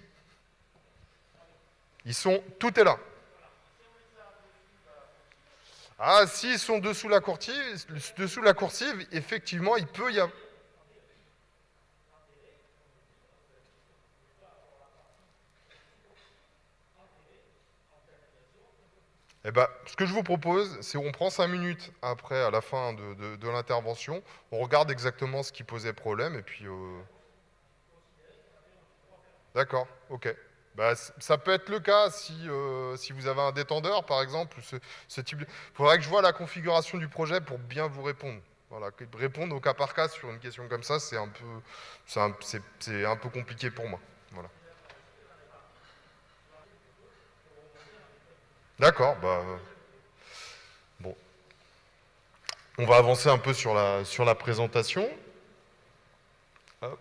Tout est là. Ah, s'ils sont dessous la coursive, effectivement, il peut y avoir... Eh ben, ce que je vous propose, c'est qu'on prend 5 minutes après, à la fin de l'intervention, on regarde exactement ce qui posait problème, et puis... D'accord, ok. Bah, ça peut être le cas si vous avez un détendeur, par exemple. Ce type de... faudrait que je vois la configuration du projet pour bien vous répondre. Voilà, répondre au cas par cas sur une question comme ça, c'est un peu compliqué pour moi. Voilà. D'accord, bah... Bon. On va avancer un peu sur la présentation. Hop.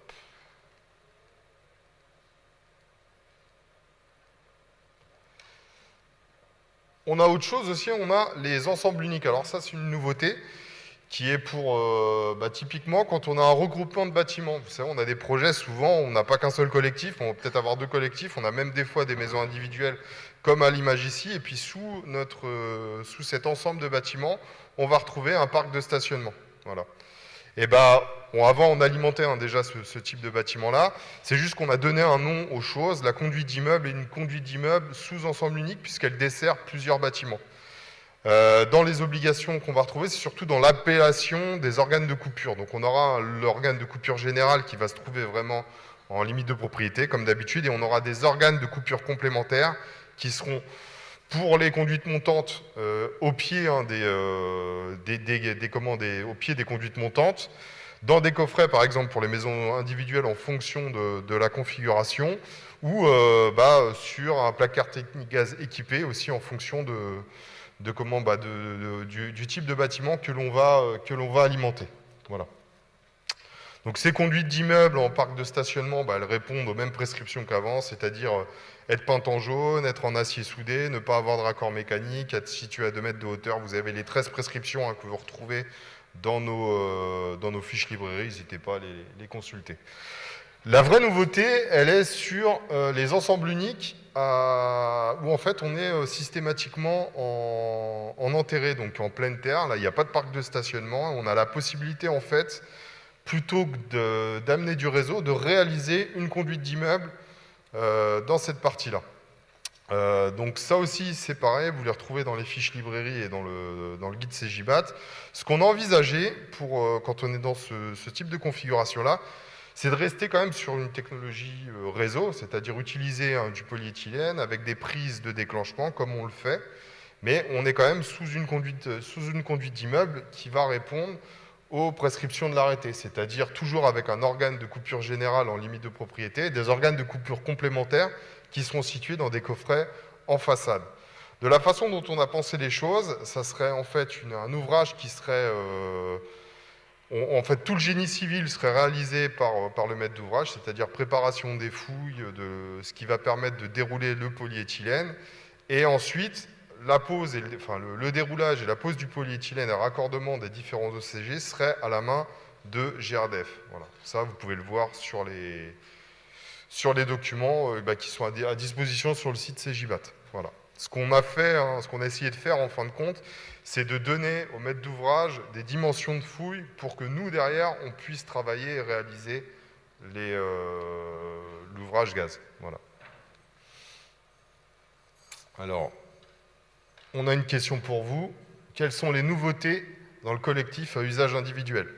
On a autre chose aussi, on a les ensembles uniques. Alors ça, c'est une nouveauté qui est pour, typiquement, quand on a un regroupement de bâtiments. Vous savez, on a des projets, souvent, on n'a pas qu'un seul collectif, on va peut-être avoir 2 collectifs, on a même des fois des maisons individuelles, comme à l'image ici, et puis sous cet ensemble de bâtiments, on va retrouver un parc de stationnement. Voilà. Et avant, on alimentait déjà ce type de bâtiment-là. C'est juste qu'on a donné un nom aux choses. La conduite d'immeuble est une conduite d'immeuble sous ensemble unique, puisqu'elle dessert plusieurs bâtiments. Dans les obligations qu'on va retrouver, c'est surtout dans l'appellation des organes de coupure. Donc on aura l'organe de coupure général qui va se trouver vraiment en limite de propriété, comme d'habitude, et on aura des organes de coupure complémentaires qui seront, pour les conduites montantes, au pied au pied des conduites montantes, dans des coffrets, par exemple, pour les maisons individuelles en fonction de la configuration, ou sur un placard technique gaz équipé aussi en fonction du type de bâtiment que l'on va alimenter. Voilà. Donc ces conduites d'immeubles en parc de stationnement, elles répondent aux mêmes prescriptions qu'avant, c'est-à-dire être peintes en jaune, être en acier soudé, ne pas avoir de raccord mécanique, être situé à 2 mètres de hauteur. Vous avez les 13 prescriptions que vous retrouvez dans nos fiches librairies, n'hésitez pas à les consulter. La vraie nouveauté, elle est sur les ensembles uniques, où en fait on est systématiquement en enterré, donc en pleine terre. Là, il n'y a pas de parc de stationnement. On a la possibilité, en fait, plutôt que d'amener du réseau, de réaliser une conduite d'immeuble dans cette partie-là. Donc ça aussi, c'est pareil, vous les retrouvez dans les fiches librairies et dans le guide CJBAT. Ce qu'on a envisagé quand on est dans ce type de configuration-là, c'est de rester quand même sur une technologie réseau, c'est-à-dire utiliser du polyéthylène avec des prises de déclenchement, comme on le fait, mais on est quand même sous une conduite d'immeuble qui va répondre aux prescriptions de l'arrêté, c'est-à-dire toujours avec un organe de coupure générale en limite de propriété, et des organes de coupure complémentaires qui seront situés dans des coffrets en façade. De la façon dont on a pensé les choses, ça serait en fait un ouvrage qui serait... en fait, tout le génie civil serait réalisé par le maître d'ouvrage, c'est-à-dire préparation des fouilles, ce qui va permettre de dérouler le polyéthylène, et ensuite la pose le déroulage et la pose du polyéthylène et le raccordement des différents OCG serait à la main de GRDF. Voilà. Ça, vous pouvez le voir sur les documents qui sont à disposition sur le site CJBAT. Voilà. Ce qu'on a fait, ce qu'on a essayé de faire en fin de compte, c'est de donner au maître d'ouvrage des dimensions de fouille pour que nous, derrière, on puisse travailler et réaliser l'ouvrage gaz. Voilà. Alors, on a une question pour vous. Quelles sont les nouveautés dans le collectif à usage individuel ?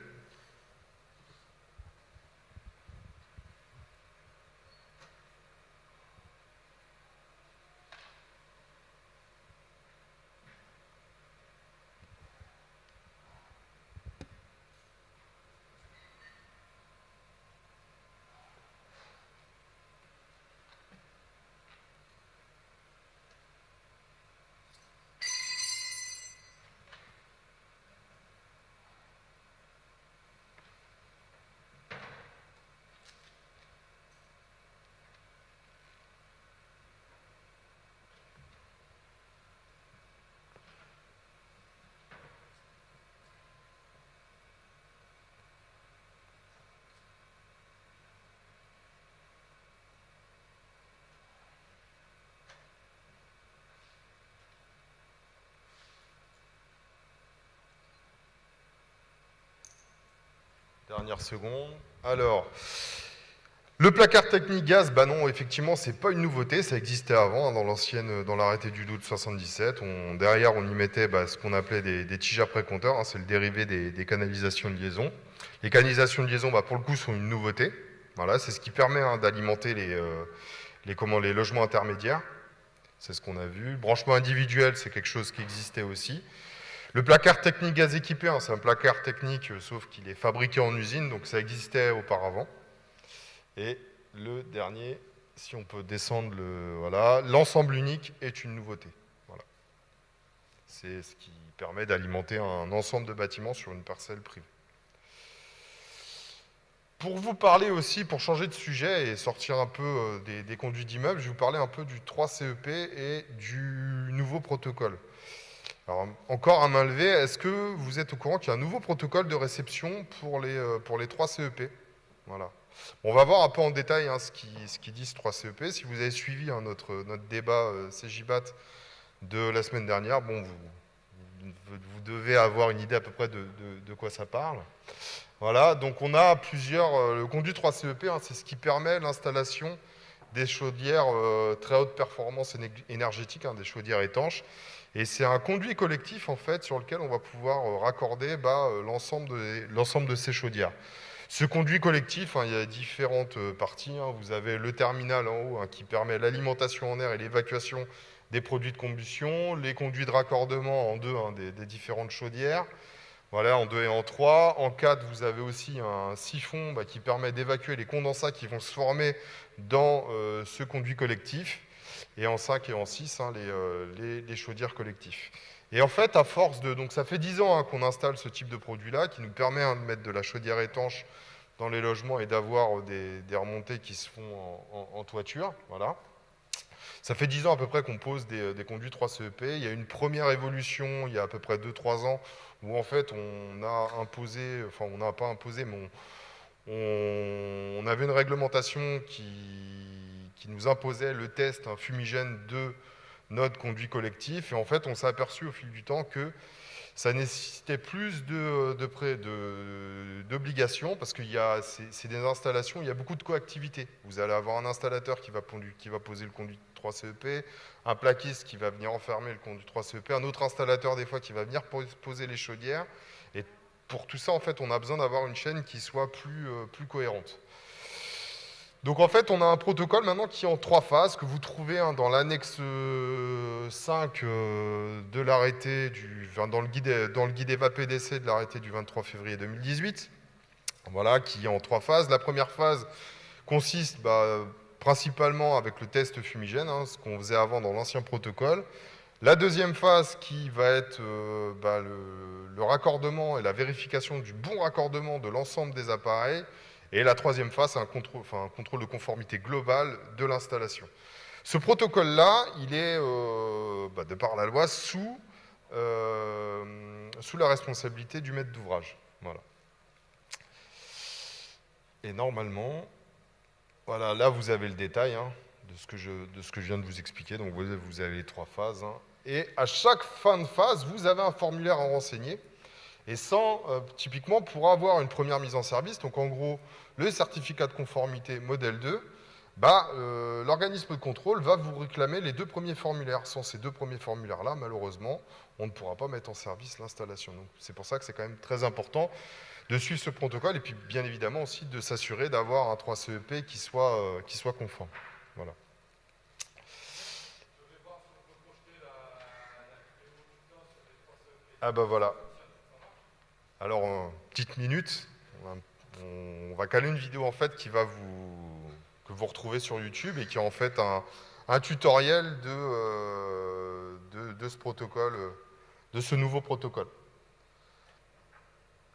Dernière seconde. Alors, le placard technique gaz, bah non, effectivement, c'est pas une nouveauté, ça existait avant, hein, dans l'arrêté du d'août 77. Derrière, on y mettait ce qu'on appelait des tiges à précompteurs, hein, c'est le dérivé des canalisations de liaison. Les canalisations de liaison, pour le coup, sont une nouveauté. Voilà, c'est ce qui permet d'alimenter les logements intermédiaires. C'est ce qu'on a vu. Le branchement individuel, c'est quelque chose qui existait aussi. Le placard technique gaz équipé, hein, c'est un placard technique, sauf qu'il est fabriqué en usine, donc ça existait auparavant. Et le dernier, si on peut descendre, l'ensemble unique est une nouveauté. Voilà. C'est ce qui permet d'alimenter un ensemble de bâtiments sur une parcelle privée. Pour vous parler aussi, pour changer de sujet et sortir un peu des conduits d'immeubles, je vais vous parler un peu du 3CEP et du nouveau protocole. Alors, encore à main levée, est-ce que vous êtes au courant qu'il y a un nouveau protocole de réception pour les 3CEP? Voilà. On va voir un peu en détail ce qui dit ce 3CEP. Si vous avez suivi notre débat CJBAT de la semaine dernière, bon, vous devez avoir une idée à peu près de quoi ça parle. Voilà, donc on a le conduit 3CEP, hein, c'est ce qui permet l'installation des chaudières très haute performance énergétique, hein, des chaudières étanches. Et c'est un conduit collectif en fait sur lequel on va pouvoir raccorder l'ensemble de ces chaudières. Ce conduit collectif, hein, il y a différentes parties. Hein. Vous avez le terminal en haut, hein, qui permet l'alimentation en air et l'évacuation des produits de combustion, les conduits de raccordement en deux, hein, des différentes chaudières, voilà, en 2 et en 3. En 4, vous avez aussi un siphon qui permet d'évacuer les condensats qui vont se former dans ce conduit collectif. Et en 5 et en 6, hein, les chaudières collectifs. Et en fait, à force donc ça fait 10 ans hein, qu'on installe ce type de produit-là, qui nous permet de mettre de la chaudière étanche dans les logements et d'avoir des remontées qui se font en toiture. Voilà. Ça fait 10 ans à peu près qu'on pose des conduits 3CEP. Il y a une première évolution il y a à peu près 2-3 ans où en fait on a imposé, enfin on n'a pas imposé, mais on avait une réglementation qui nous imposait le test fumigène de notre conduit collectif. Et en fait, on s'est aperçu au fil du temps que ça nécessitait plus d'obligations parce que c'est des installations, il y a beaucoup de coactivité. Vous allez avoir un installateur qui va poser le conduit 3CEP, un plaquiste qui va venir enfermer le conduit 3CEP, un autre installateur des fois qui va venir poser les chaudières. Et pour tout ça, en fait, on a besoin d'avoir une chaîne qui soit plus cohérente. Donc en fait, on a un protocole maintenant qui est en 3 phases, que vous trouvez dans l'annexe 5 de l'arrêté, dans le guide EVA PDC de l'arrêté du 23 février 2018, voilà, qui est en 3 phases. La première phase consiste principalement avec le test fumigène, hein, ce qu'on faisait avant dans l'ancien protocole. La deuxième phase qui va être le raccordement et la vérification du bon raccordement de l'ensemble des appareils. Et la troisième phase, c'est un contrôle de conformité global de l'installation. Ce protocole-là, il est, de par la loi, sous la responsabilité du maître d'ouvrage. Voilà. Et normalement, voilà, là vous avez le détail hein, de ce que je viens de vous expliquer. Donc vous avez les 3 phases. Hein. Et à chaque fin de phase, vous avez un formulaire à renseigner. Et typiquement, pour avoir une première mise en service, donc en gros, le certificat de conformité modèle 2, l'organisme de contrôle va vous réclamer les 2 premiers formulaires. Sans ces 2 premiers formulaires-là, malheureusement, on ne pourra pas mettre en service l'installation. Donc c'est pour ça que c'est quand même très important de suivre ce protocole et puis bien évidemment aussi de s'assurer d'avoir un 3CEP qui soit conforme. Voilà. Ah bah voilà. Alors, petite minute, on va caler une vidéo en fait que vous retrouvez sur YouTube et qui est en fait un tutoriel de ce protocole, de ce nouveau protocole.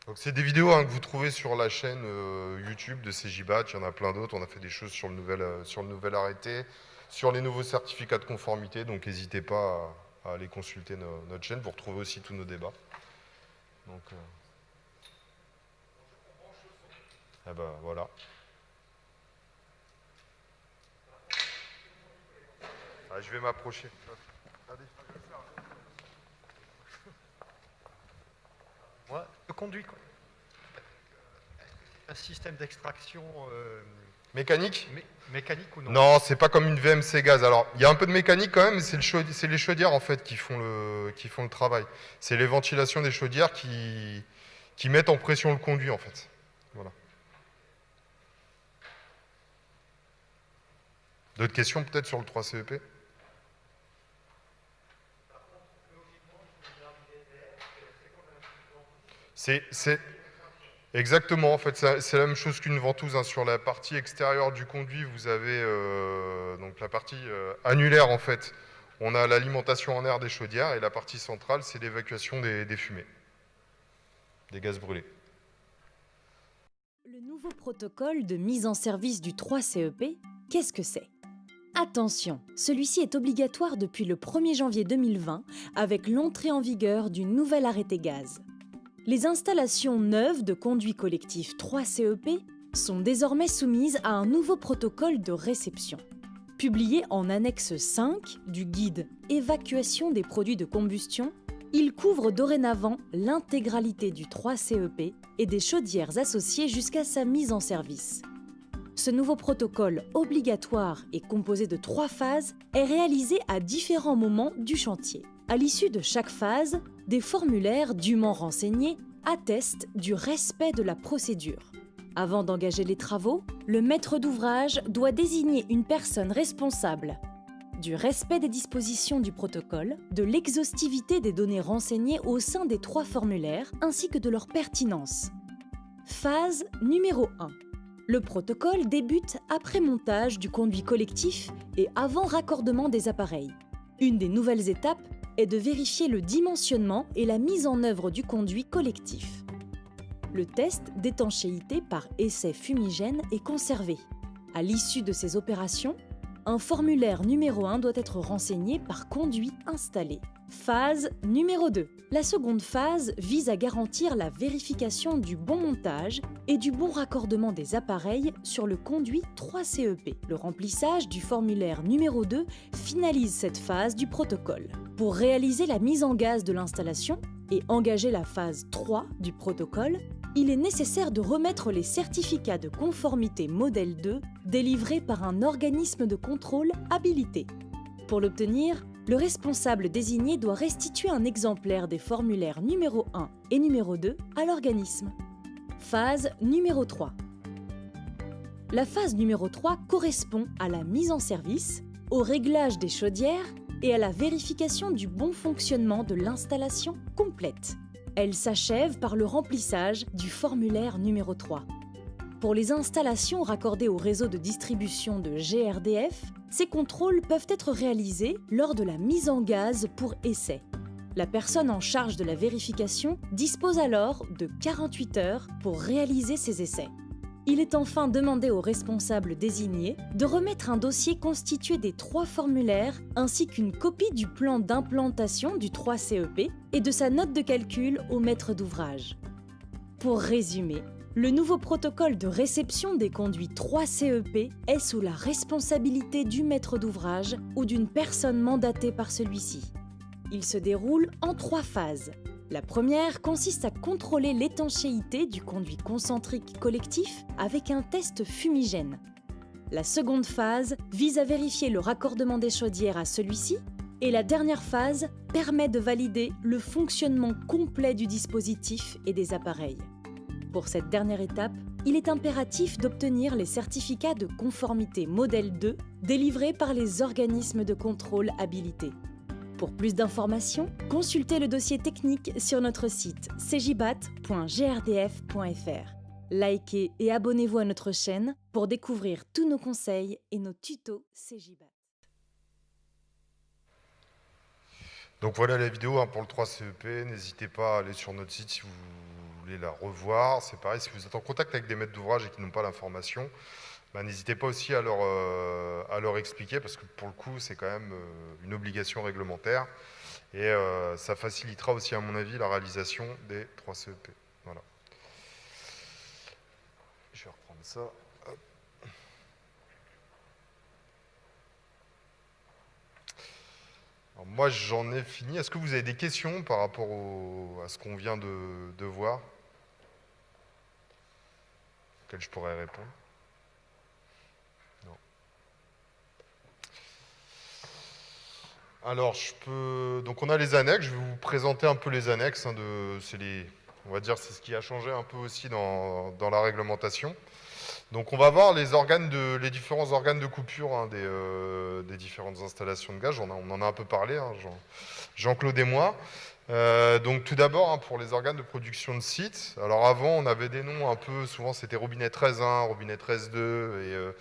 Donc c'est des vidéos hein, que vous trouvez sur la chaîne YouTube de CJBAT, il y en a plein d'autres, on a fait des choses sur le nouvel arrêté, sur les nouveaux certificats de conformité, donc n'hésitez pas à aller consulter notre chaîne, vous retrouvez aussi tous nos débats. Donc, eh ben voilà. Ah, je vais m'approcher. Moi, je conduis quoi. un système d'extraction Mécanique? Mécanique ou non? Non, c'est pas comme une VMC gaz. Alors, il y a un peu de mécanique quand même, mais c'est les chaudières en fait qui font le travail. C'est les ventilations des chaudières qui mettent en pression le conduit en fait. Voilà. D'autres questions peut-être sur le 3CEP? C'est exactement, en fait, c'est la même chose qu'une ventouse. Hein. Sur la partie extérieure du conduit, vous avez donc la partie annulaire, en fait. On a l'alimentation en air des chaudières, et la partie centrale, c'est l'évacuation des fumées, des gaz brûlés. Le nouveau protocole de mise en service du 3CEP, qu'est-ce que c'est? Attention, celui-ci est obligatoire depuis le 1er janvier 2020 avec l'entrée en vigueur du nouvel arrêté gaz. Les installations neuves de conduits collectifs 3CEP sont désormais soumises à un nouveau protocole de réception. Publié en annexe 5 du guide « Évacuation des produits de combustion », il couvre dorénavant l'intégralité du 3CEP et des chaudières associées jusqu'à sa mise en service. Ce nouveau protocole obligatoire et composé de 3 phases est réalisé à différents moments du chantier. À l'issue de chaque phase, des formulaires dûment renseignés attestent du respect de la procédure. Avant d'engager les travaux, le maître d'ouvrage doit désigner une personne responsable du respect des dispositions du protocole, de l'exhaustivité des données renseignées au sein des 3 formulaires ainsi que de leur pertinence. Phase numéro 1. Le protocole débute après montage du conduit collectif et avant raccordement des appareils. Une des nouvelles étapes est de vérifier le dimensionnement et la mise en œuvre du conduit collectif. Le test d'étanchéité par essai fumigène est conservé. À l'issue de ces opérations, un formulaire numéro 1 doit être renseigné par conduit installé. Phase numéro 2. La seconde phase vise à garantir la vérification du bon montage et du bon raccordement des appareils sur le conduit 3CEP. Le remplissage du formulaire numéro 2 finalise cette phase du protocole. Pour réaliser la mise en gaz de l'installation et engager la phase 3 du protocole, il est nécessaire de remettre les certificats de conformité modèle 2 délivrés par un organisme de contrôle habilité. Pour l'obtenir, le responsable désigné doit restituer un exemplaire des formulaires numéro 1 et numéro 2 à l'organisme. Phase numéro 3. La phase numéro 3 correspond à la mise en service, au réglage des chaudières et à la vérification du bon fonctionnement de l'installation complète. Elle s'achève par le remplissage du formulaire numéro 3. Pour les installations raccordées au réseau de distribution de GRDF, ces contrôles peuvent être réalisés lors de la mise en gaz pour essai. La personne en charge de la vérification dispose alors de 48 heures pour réaliser ces essais. Il est enfin demandé au responsable désigné de remettre un dossier constitué des 3 formulaires ainsi qu'une copie du plan d'implantation du 3CEP et de sa note de calcul au maître d'ouvrage. Pour résumer, le nouveau protocole de réception des conduits 3CEP est sous la responsabilité du maître d'ouvrage ou d'une personne mandatée par celui-ci. Il se déroule en 3 phases. La première consiste à contrôler l'étanchéité du conduit concentrique collectif avec un test fumigène. La seconde phase vise à vérifier le raccordement des chaudières à celui-ci et la dernière phase permet de valider le fonctionnement complet du dispositif et des appareils. Pour cette dernière étape, il est impératif d'obtenir les certificats de conformité modèle 2 délivrés par les organismes de contrôle habilités. Pour plus d'informations, consultez le dossier technique sur notre site cgibat.grdf.fr. Likez et abonnez-vous à notre chaîne pour découvrir tous nos conseils et nos tutos Cgibat. Donc voilà la vidéo pour le 3CEP. N'hésitez pas à aller sur notre site si vous voulez la revoir. C'est pareil, si vous êtes en contact avec des maîtres d'ouvrage et qui n'ont pas l'information, n'hésitez pas aussi à leur expliquer, parce que pour le coup, c'est quand même une obligation réglementaire. Et ça facilitera aussi, à mon avis, la réalisation des 3CEP. Voilà. Je vais reprendre ça. Hop. Alors moi, j'en ai fini. Est-ce que vous avez des questions par rapport à ce qu'on vient de voir ? auxquelles je pourrais répondre. Non. Alors, donc on a les annexes, je vais vous présenter un peu les annexes. On va dire c'est ce qui a changé un peu aussi dans la réglementation. Donc on va voir les différents organes de coupure hein, des différentes installations de gaz. On en a un peu parlé, hein, Jean-Claude et moi. Donc tout d'abord, hein, pour les organes de production de site. Alors avant, on avait des noms un peu, souvent c'était robinet 13.1, robinet 13.2,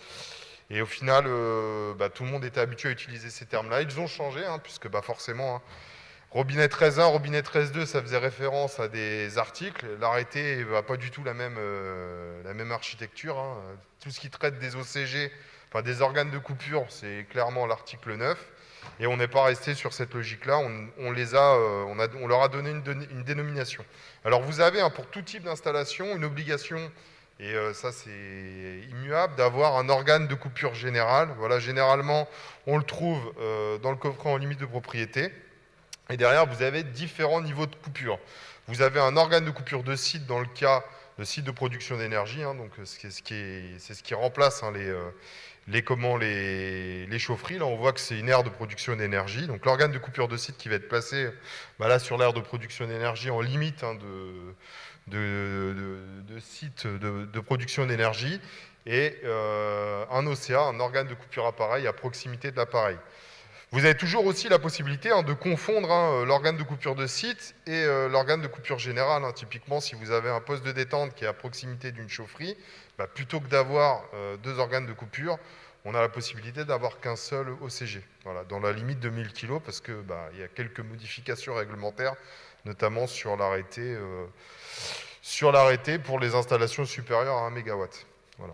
et au final, tout le monde était habitué à utiliser ces termes-là. Ils ont changé, hein, puisque forcément, hein, robinet 13.1, robinet 13.2, ça faisait référence à des articles. L'arrêté n'a pas du tout la même architecture. Hein. Tout ce qui traite des OCG, enfin des organes de coupure, c'est clairement l'article 9. Et on n'est pas resté sur cette logique-là. On leur a donné une dénomination. Alors vous avez hein, pour tout type d'installation une obligation, et ça c'est immuable, d'avoir un organe de coupure général. Voilà, généralement, on le trouve dans le coffret en limite de propriété. Et derrière, vous avez différents niveaux de coupure. Vous avez un organe de coupure de site dans le cas de site de production d'énergie, hein, donc c'est ce qui remplace hein, les chaufferies. Là, on voit que c'est une aire de production d'énergie. Donc l'organe de coupure de site qui va être placé là, sur l'aire de production d'énergie en limite hein, de site de production d'énergie, et un OCA, un organe de coupure appareil à proximité de l'appareil. Vous avez toujours aussi la possibilité hein, de confondre hein, l'organe de coupure de site et l'organe de coupure générale. Hein. Typiquement, si vous avez un poste de détente qui est à proximité d'une chaufferie, plutôt que d'avoir deux organes de coupure, on a la possibilité d'avoir qu'un seul OCG, voilà, dans la limite de 1000 kg, parce qu'il y a quelques modifications réglementaires, notamment sur l'arrêté pour les installations supérieures à 1 MW. Voilà.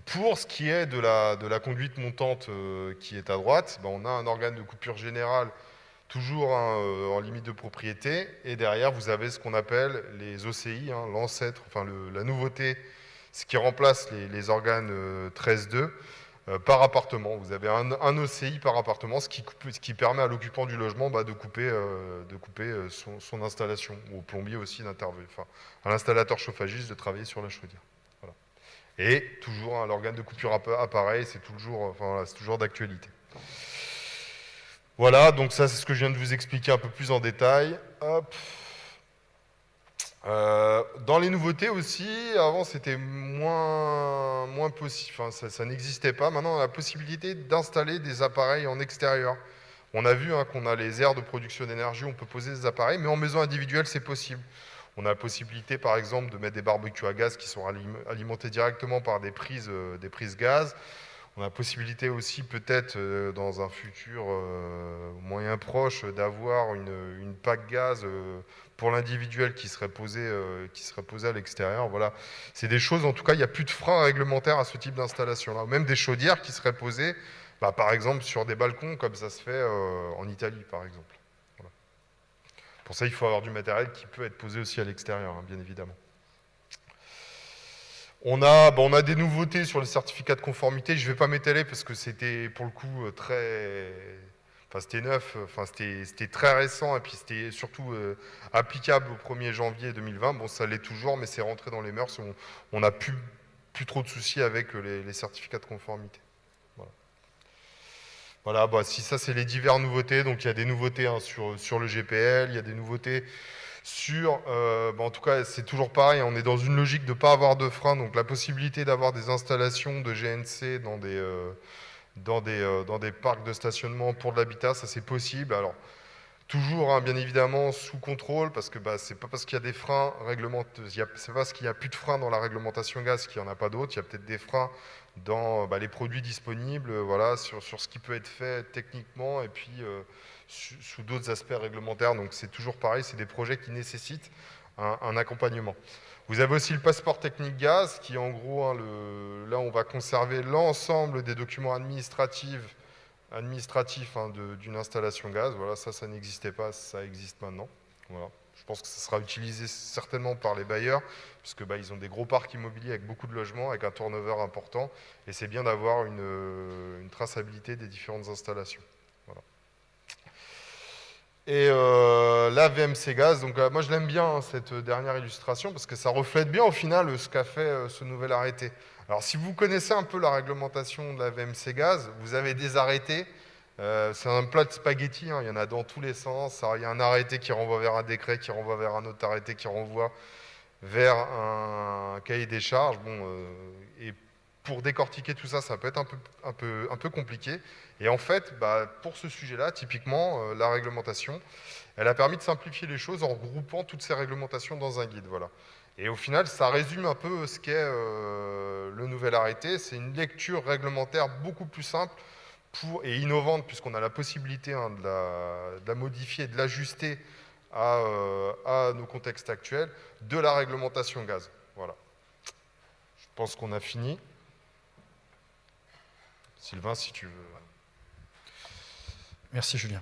Pour ce qui est de la conduite montante qui est à droite, on a un organe de coupure générale toujours hein, en limite de propriété, et derrière vous avez ce qu'on appelle les OCI, hein, l'ancêtre, enfin la nouveauté, ce qui remplace les organes 13.2 par appartement. Vous avez un OCI par appartement, ce qui permet à l'occupant du logement de couper son installation, ou au plombier aussi d'intervenir, enfin à l'installateur chauffagiste de travailler sur la chaudière. Et toujours, hein, l'organe de coupure appareil, c'est toujours d'actualité. Voilà, donc ça, c'est ce que je viens de vous expliquer un peu plus en détail. Hop. Dans les nouveautés aussi, avant, c'était moins possible, enfin, ça n'existait pas. Maintenant, on a la possibilité d'installer des appareils en extérieur. On a vu hein, qu'on a les aires de production d'énergie, on peut poser des appareils, mais en maison individuelle, c'est possible. On a la possibilité, par exemple, de mettre des barbecues à gaz qui sont alimentés directement par des prises gaz. On a la possibilité aussi, peut-être, dans un futur moyen proche, d'avoir une PAC gaz pour l'individuel qui serait posée à l'extérieur. Voilà. C'est des choses, en tout cas, il n'y a plus de frein réglementaire à ce type d'installation-là. Même des chaudières qui seraient posées, par exemple, sur des balcons, comme ça se fait en Italie, par exemple. Pour ça, il faut avoir du matériel qui peut être posé aussi à l'extérieur, hein, bien évidemment. On a des nouveautés sur les certificats de conformité. Je ne vais pas m'étaler parce que c'était pour le coup c'était neuf, c'était très récent et puis c'était surtout applicable au 1er janvier 2020. Bon, ça l'est toujours, mais c'est rentré dans les mœurs. On n'a plus trop de soucis avec les certificats de conformité. Voilà, si ça c'est les diverses nouveautés, donc il y a des nouveautés hein, sur le GPL, il y a des nouveautés sur, en tout cas c'est toujours pareil, on est dans une logique de ne pas avoir de frein, donc la possibilité d'avoir des installations de GNC dans des parcs de stationnement pour de l'habitat, ça c'est possible. Alors toujours hein, bien évidemment sous contrôle, parce que c'est pas parce qu'il y a des freins réglementaires, c'est parce qu'il n'y a plus de freins dans la réglementation gaz qu'il n'y en a pas d'autres, il y a peut-être des freins dans les produits disponibles, voilà, sur ce qui peut être fait techniquement, et puis sous d'autres aspects réglementaires. Donc c'est toujours pareil, c'est des projets qui nécessitent un accompagnement. Vous avez aussi le passeport technique gaz, qui en gros, hein, là on va conserver l'ensemble des documents administratifs hein, d'une installation gaz. Voilà, ça n'existait pas, ça existe maintenant. Voilà. Je pense que ça sera utilisé certainement par les bailleurs, puisque ils ont des gros parcs immobiliers avec beaucoup de logements, avec un turnover important, et c'est bien d'avoir une traçabilité des différentes installations. Voilà. Et la VMC Gaz, donc moi je l'aime bien hein, cette dernière illustration parce que ça reflète bien au final ce qu'a fait ce nouvel arrêté. Alors si vous connaissez un peu la réglementation de la VMC Gaz, vous avez des arrêtés, c'est un plat de spaghettis, hein, il y en a dans tous les sens, il y a un arrêté qui renvoie vers un décret, qui renvoie vers un autre arrêté, qui renvoie vers un cahier des charges. Bon, et pour décortiquer tout ça, ça peut être un peu compliqué. Et en fait, pour ce sujet-là, typiquement, la réglementation, elle a permis de simplifier les choses en regroupant toutes ces réglementations dans un guide. Voilà. Et au final, ça résume un peu ce qu'est le nouvel arrêté. C'est une lecture réglementaire beaucoup plus simple et innovante, puisqu'on a la possibilité hein, de la modifier, de l'ajuster à nos contextes actuels, de la réglementation gaz. Voilà. Je pense qu'on a fini. Sylvain, si tu veux. Merci Julien.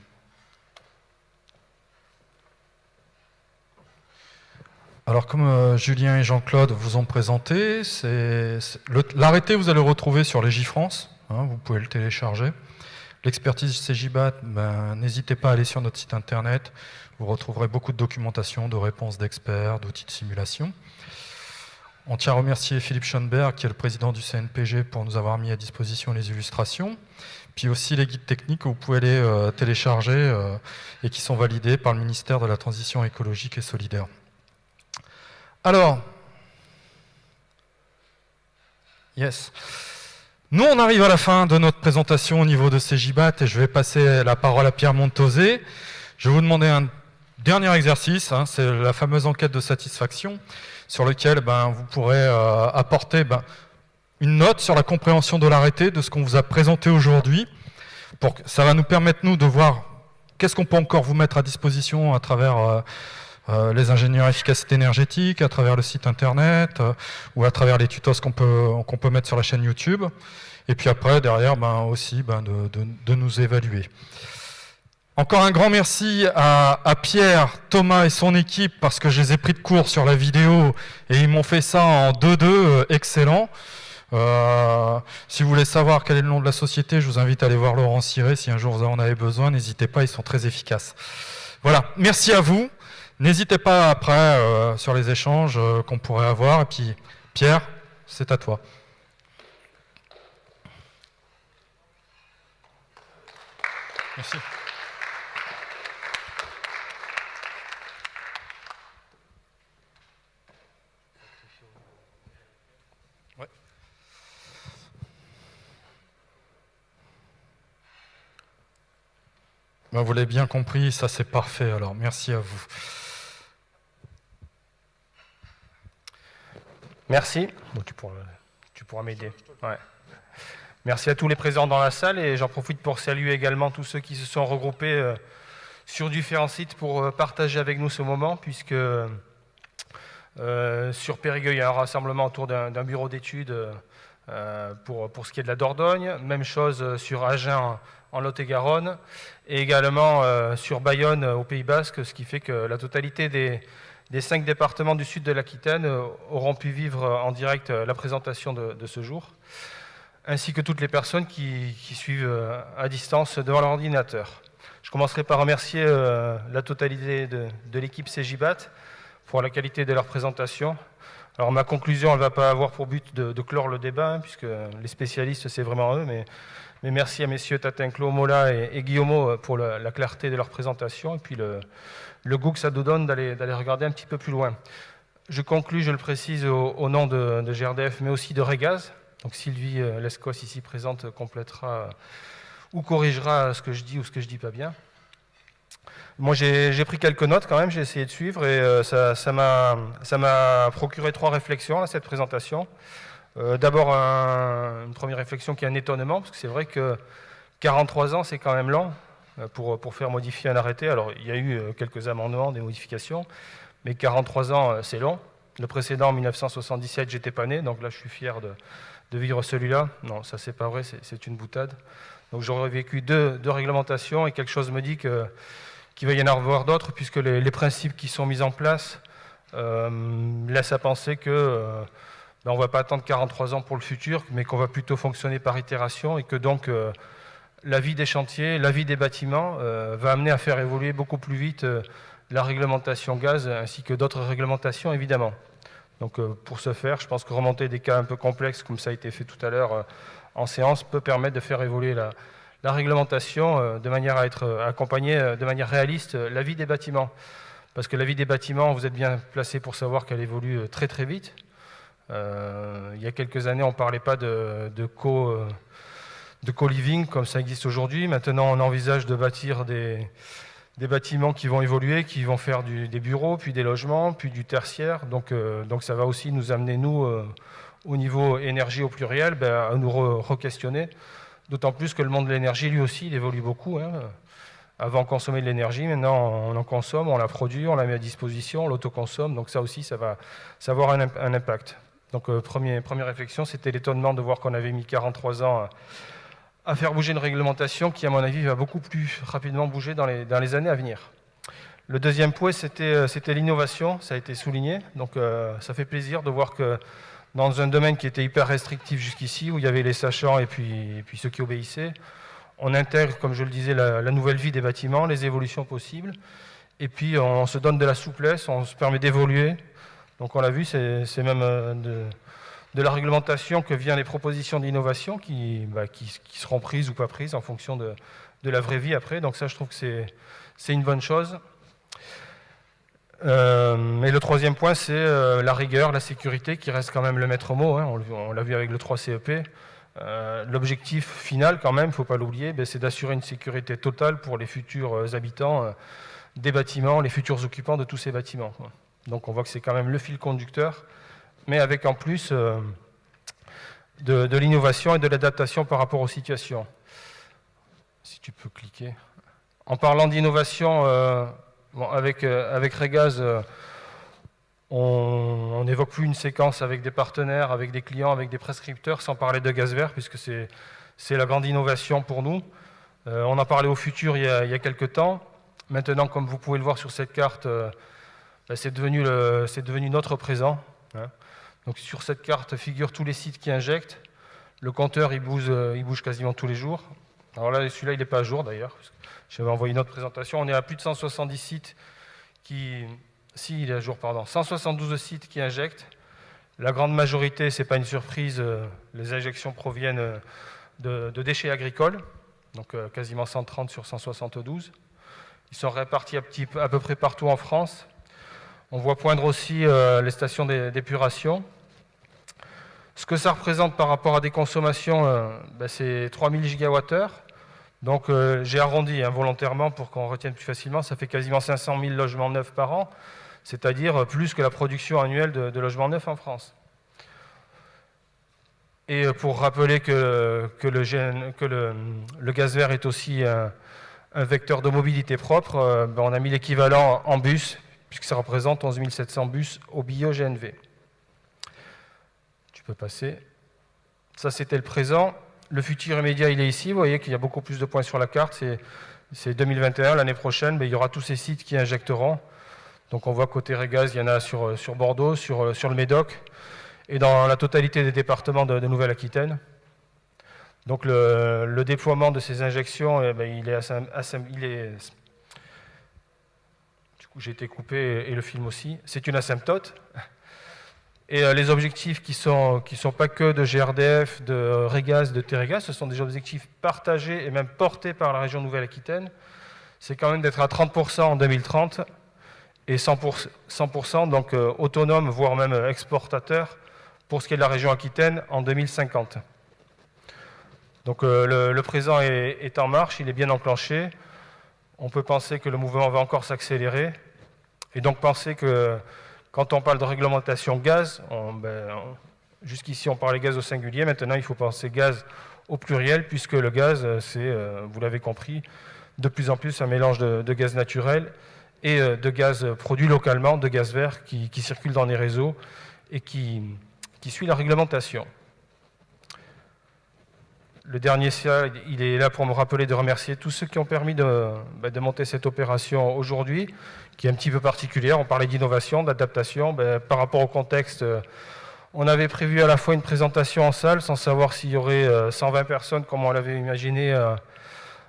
Alors comme Julien et Jean-Claude vous ont présenté, l'arrêté vous allez le retrouver sur Légifrance, hein, vous pouvez le télécharger. L'expertise CJBAT, n'hésitez pas à aller sur notre site internet, vous retrouverez beaucoup de documentation, de réponses d'experts, d'outils de simulation. On tient à remercier Philippe Schoenberg, qui est le président du CNPG, pour nous avoir mis à disposition les illustrations, puis aussi les guides techniques que vous pouvez aller télécharger et qui sont validés par le ministère de la Transition écologique et solidaire. Alors, yes. Nous, on arrive à la fin de notre présentation au niveau de CJBAT et je vais passer la parole à Pierre Montosé. Je vais vous demander un dernier exercice, hein, c'est la fameuse enquête de satisfaction sur lequel vous pourrez apporter une note sur la compréhension de l'arrêté, de ce qu'on vous a présenté aujourd'hui. Ça va nous permettre, nous, de voir qu'est-ce qu'on peut encore vous mettre à disposition à travers les ingénieurs efficacité énergétique, à travers le site internet ou à travers les tutos qu'on peut mettre sur la chaîne YouTube. Et puis après, derrière, aussi de nous évaluer. Encore un grand merci à Pierre, Thomas et son équipe parce que je les ai pris de court sur la vidéo et ils m'ont fait ça en 2-2, excellent. Si vous voulez savoir quel est le nom de la société, je vous invite à aller voir Laurent Ciré. Si un jour vous en avez besoin, n'hésitez pas, ils sont très efficaces. Voilà, merci à vous. N'hésitez pas après sur les échanges qu'on pourrait avoir. Et puis, Pierre, c'est à toi. Merci. Ouais. Vous l'avez bien compris, ça c'est parfait, alors merci à vous. Merci. Bon, tu pourras m'aider. Ouais. Merci à tous les présents dans la salle et j'en profite pour saluer également tous ceux qui se sont regroupés sur différents sites pour partager avec nous ce moment, puisque sur Périgueux, il y a un rassemblement autour d'un bureau d'études pour ce qui est de la Dordogne. Même chose sur Agen en Lot-et-Garonne et également sur Bayonne au Pays Basque, ce qui fait que la totalité des 5 départements du sud de l'Aquitaine auront pu vivre en direct la présentation de ce jour, ainsi que toutes les personnes qui suivent à distance devant leur ordinateur. Je commencerai par remercier la totalité de l'équipe CJBAT pour la qualité de leur présentation. Alors ma conclusion, elle ne va pas avoir pour but de clore le débat, hein, puisque les spécialistes, c'est vraiment eux, mais merci à messieurs Tatinclos, Mola et Guillaumeau pour la clarté de leur présentation, et puis le goût que ça nous donne d'aller regarder un petit peu plus loin. Je conclus, je le précise, au nom de GRDF, mais aussi de Régaz. Donc Sylvie Lescos, ici présente, complétera ou corrigera ce que je dis ou ce que je ne dis pas bien. Moi, j'ai pris quelques notes quand même, j'ai essayé de suivre, et ça m'a procuré 3 réflexions, là, cette présentation. D'abord, une première réflexion qui est un étonnement, parce que c'est vrai que 43 ans, c'est quand même long pour faire modifier un arrêté. Alors, il y a eu quelques amendements, des modifications, mais 43 ans, c'est long. Le précédent, en 1977, j'étais pas né, donc là, je suis fier de vivre celui-là. Non, ça, c'est pas vrai, c'est une boutade. Donc, j'aurais vécu deux réglementations, et quelque chose me dit qu'il va y en avoir d'autres, puisque les principes qui sont mis en place laissent à penser que on ne va pas attendre 43 ans pour le futur, mais qu'on va plutôt fonctionner par itération, et que donc la vie des chantiers, la vie des bâtiments va amener à faire évoluer beaucoup plus vite la réglementation gaz ainsi que d'autres réglementations évidemment. Donc pour ce faire, je pense que remonter des cas un peu complexes comme ça a été fait tout à l'heure en séance peut permettre de faire évoluer la réglementation de manière à être accompagnée de manière réaliste la vie des bâtiments. Parce que la vie des bâtiments, vous êtes bien placé pour savoir qu'elle évolue très très vite. Il y a quelques années, on ne parlait pas de co-living comme ça existe aujourd'hui. Maintenant, on envisage de bâtir des bâtiments qui vont évoluer, qui vont faire des bureaux, puis des logements, puis du tertiaire. Donc ça va aussi nous amener, nous, au niveau énergie au pluriel, à nous re-questionner. D'autant plus que le monde de l'énergie, lui aussi, il évolue beaucoup. Hein. Avant, on consommait de l'énergie, maintenant, on en consomme, on la produit, on la met à disposition, on l'autoconsomme. Donc ça aussi, ça va avoir un impact. Donc première réflexion, c'était l'étonnement de voir qu'on avait mis 43 ans à faire bouger une réglementation qui, à mon avis, va beaucoup plus rapidement bouger dans les années à venir. Le deuxième point, c'était l'innovation, ça a été souligné. Donc ça fait plaisir de voir que dans un domaine qui était hyper restrictif jusqu'ici, où il y avait les sachants et puis ceux qui obéissaient, on intègre, comme je le disais, la nouvelle vie des bâtiments, les évolutions possibles, et puis on se donne de la souplesse, on se permet d'évoluer. Donc on l'a vu, c'est même de la réglementation que viennent les propositions d'innovation qui seront prises ou pas prises en fonction de la vraie vie après. Donc ça, je trouve que c'est une bonne chose. Et le troisième point, c'est la rigueur, la sécurité, qui reste quand même le maître mot. Hein. On l'a vu avec le 3 CEP. L'objectif final, quand même, il ne faut pas l'oublier, c'est d'assurer une sécurité totale pour les futurs habitants des bâtiments, les futurs occupants de tous ces bâtiments. Donc on voit que c'est quand même le fil conducteur, mais avec en plus de l'innovation et de l'adaptation par rapport aux situations. Si tu peux cliquer. En parlant d'innovation, avec Régaz, on n'évoque plus une séquence avec des partenaires, avec des clients, avec des prescripteurs, sans parler de gaz vert, puisque c'est la grande innovation pour nous. On a parlé au futur il y a quelques temps. Maintenant, comme vous pouvez le voir sur cette carte, c'est devenu notre présent. Hein. Donc sur cette carte figurent tous les sites qui injectent. Le compteur, il bouge quasiment tous les jours. Alors là, celui-là, il n'est pas à jour d'ailleurs. J'avais envoyé une autre présentation. On est à plus de 170 sites qui... Si, il est à jour, pardon. 172 sites qui injectent. La grande majorité, ce n'est pas une surprise, les injections proviennent de déchets agricoles, donc quasiment 130 sur 172. Ils sont répartis à peu près partout en France. On voit poindre aussi les stations d'épuration. Ce que ça représente par rapport à des consommations, c'est 3000 gigawattheures. Donc j'ai arrondi volontairement pour qu'on retienne plus facilement. Ça fait quasiment 500 000 logements neufs par an, c'est-à-dire plus que la production annuelle de logements neufs en France. Et pour rappeler que le gaz vert est aussi un vecteur de mobilité propre, on a mis l'équivalent en bus, puisque ça représente 11 700 bus au bio-GNV. Tu peux passer. Ça, c'était le présent. Le futur immédiat, il est ici. Vous voyez qu'il y a beaucoup plus de points sur la carte. C'est 2021, l'année prochaine. Il y aura tous ces sites qui injecteront. Donc on voit côté Régaz, il y en a sur Bordeaux, sur le Médoc, et dans la totalité des départements de Nouvelle-Aquitaine. Donc le déploiement de ces injections, il est du coup j'ai été coupé et le film aussi. C'est une asymptote. Et les objectifs qui sont pas que de GRDF, de Régaz, de Terregaz, ce sont des objectifs partagés et même portés par la région Nouvelle-Aquitaine. C'est quand même d'être à 30% en 2030 et 100% donc autonome, voire même exportateur pour ce qui est de la région Aquitaine en 2050. Donc le présent est en marche, il est bien enclenché. On peut penser que le mouvement va encore s'accélérer et donc penser que quand on parle de réglementation gaz, jusqu'ici on parlait gaz au singulier, maintenant il faut penser gaz au pluriel, puisque le gaz, c'est, vous l'avez compris, de plus en plus un mélange de gaz naturel et de gaz produit localement, de gaz vert qui circule dans les réseaux et qui suit la réglementation. Le dernier slide, il est là pour me rappeler de remercier tous ceux qui ont permis de monter cette opération aujourd'hui, qui est un petit peu particulière. On parlait d'innovation, d'adaptation. Par rapport au contexte, On avait prévu à la fois une présentation en salle, sans savoir s'il y aurait 120 personnes comme on l'avait imaginé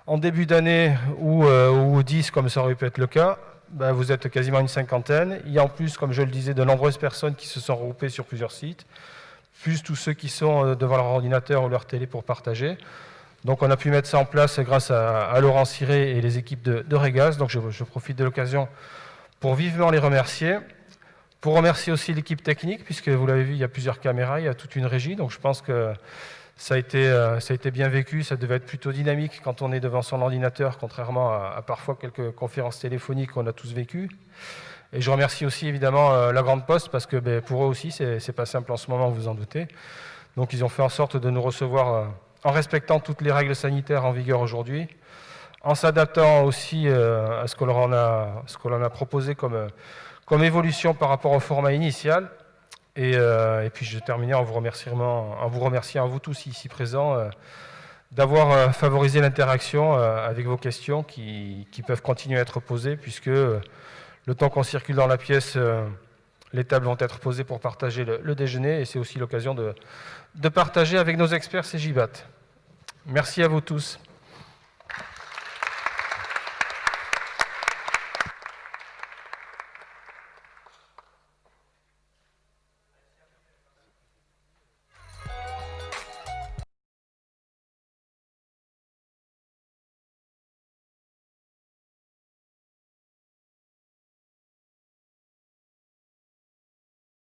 en début d'année ou 10 comme ça aurait pu être le cas. Ben, vous êtes quasiment une cinquantaine. Il y a en plus, comme je le disais, de nombreuses personnes qui se sont regroupées sur plusieurs sites, plus tous ceux qui sont devant leur ordinateur ou leur télé pour partager. Donc on a pu mettre ça en place grâce à Laurent Ciré et les équipes de Régaz. Donc je profite de l'occasion pour vivement les remercier. Pour remercier aussi l'équipe technique, puisque vous l'avez vu, il y a plusieurs caméras, il y a toute une régie. Donc je pense que ça a été bien vécu, ça devait être plutôt dynamique quand on est devant son ordinateur, contrairement à parfois quelques conférences téléphoniques qu'on a tous vécues. Et je remercie aussi évidemment la Grande Poste, parce que pour eux aussi, c'est pas simple en ce moment, vous en doutez. Donc ils ont fait en sorte de nous recevoir en respectant toutes les règles sanitaires en vigueur aujourd'hui, en s'adaptant aussi à ce que l'on a proposé comme évolution par rapport au format initial. Et puis je terminais en vous remerciant à vous tous ici présents d'avoir favorisé l'interaction avec vos questions qui peuvent continuer à être posées, puisque le temps qu'on circule dans la pièce, les tables vont être posées pour partager le déjeuner, et c'est aussi l'occasion de partager avec nos experts CJBAT. Merci à vous tous.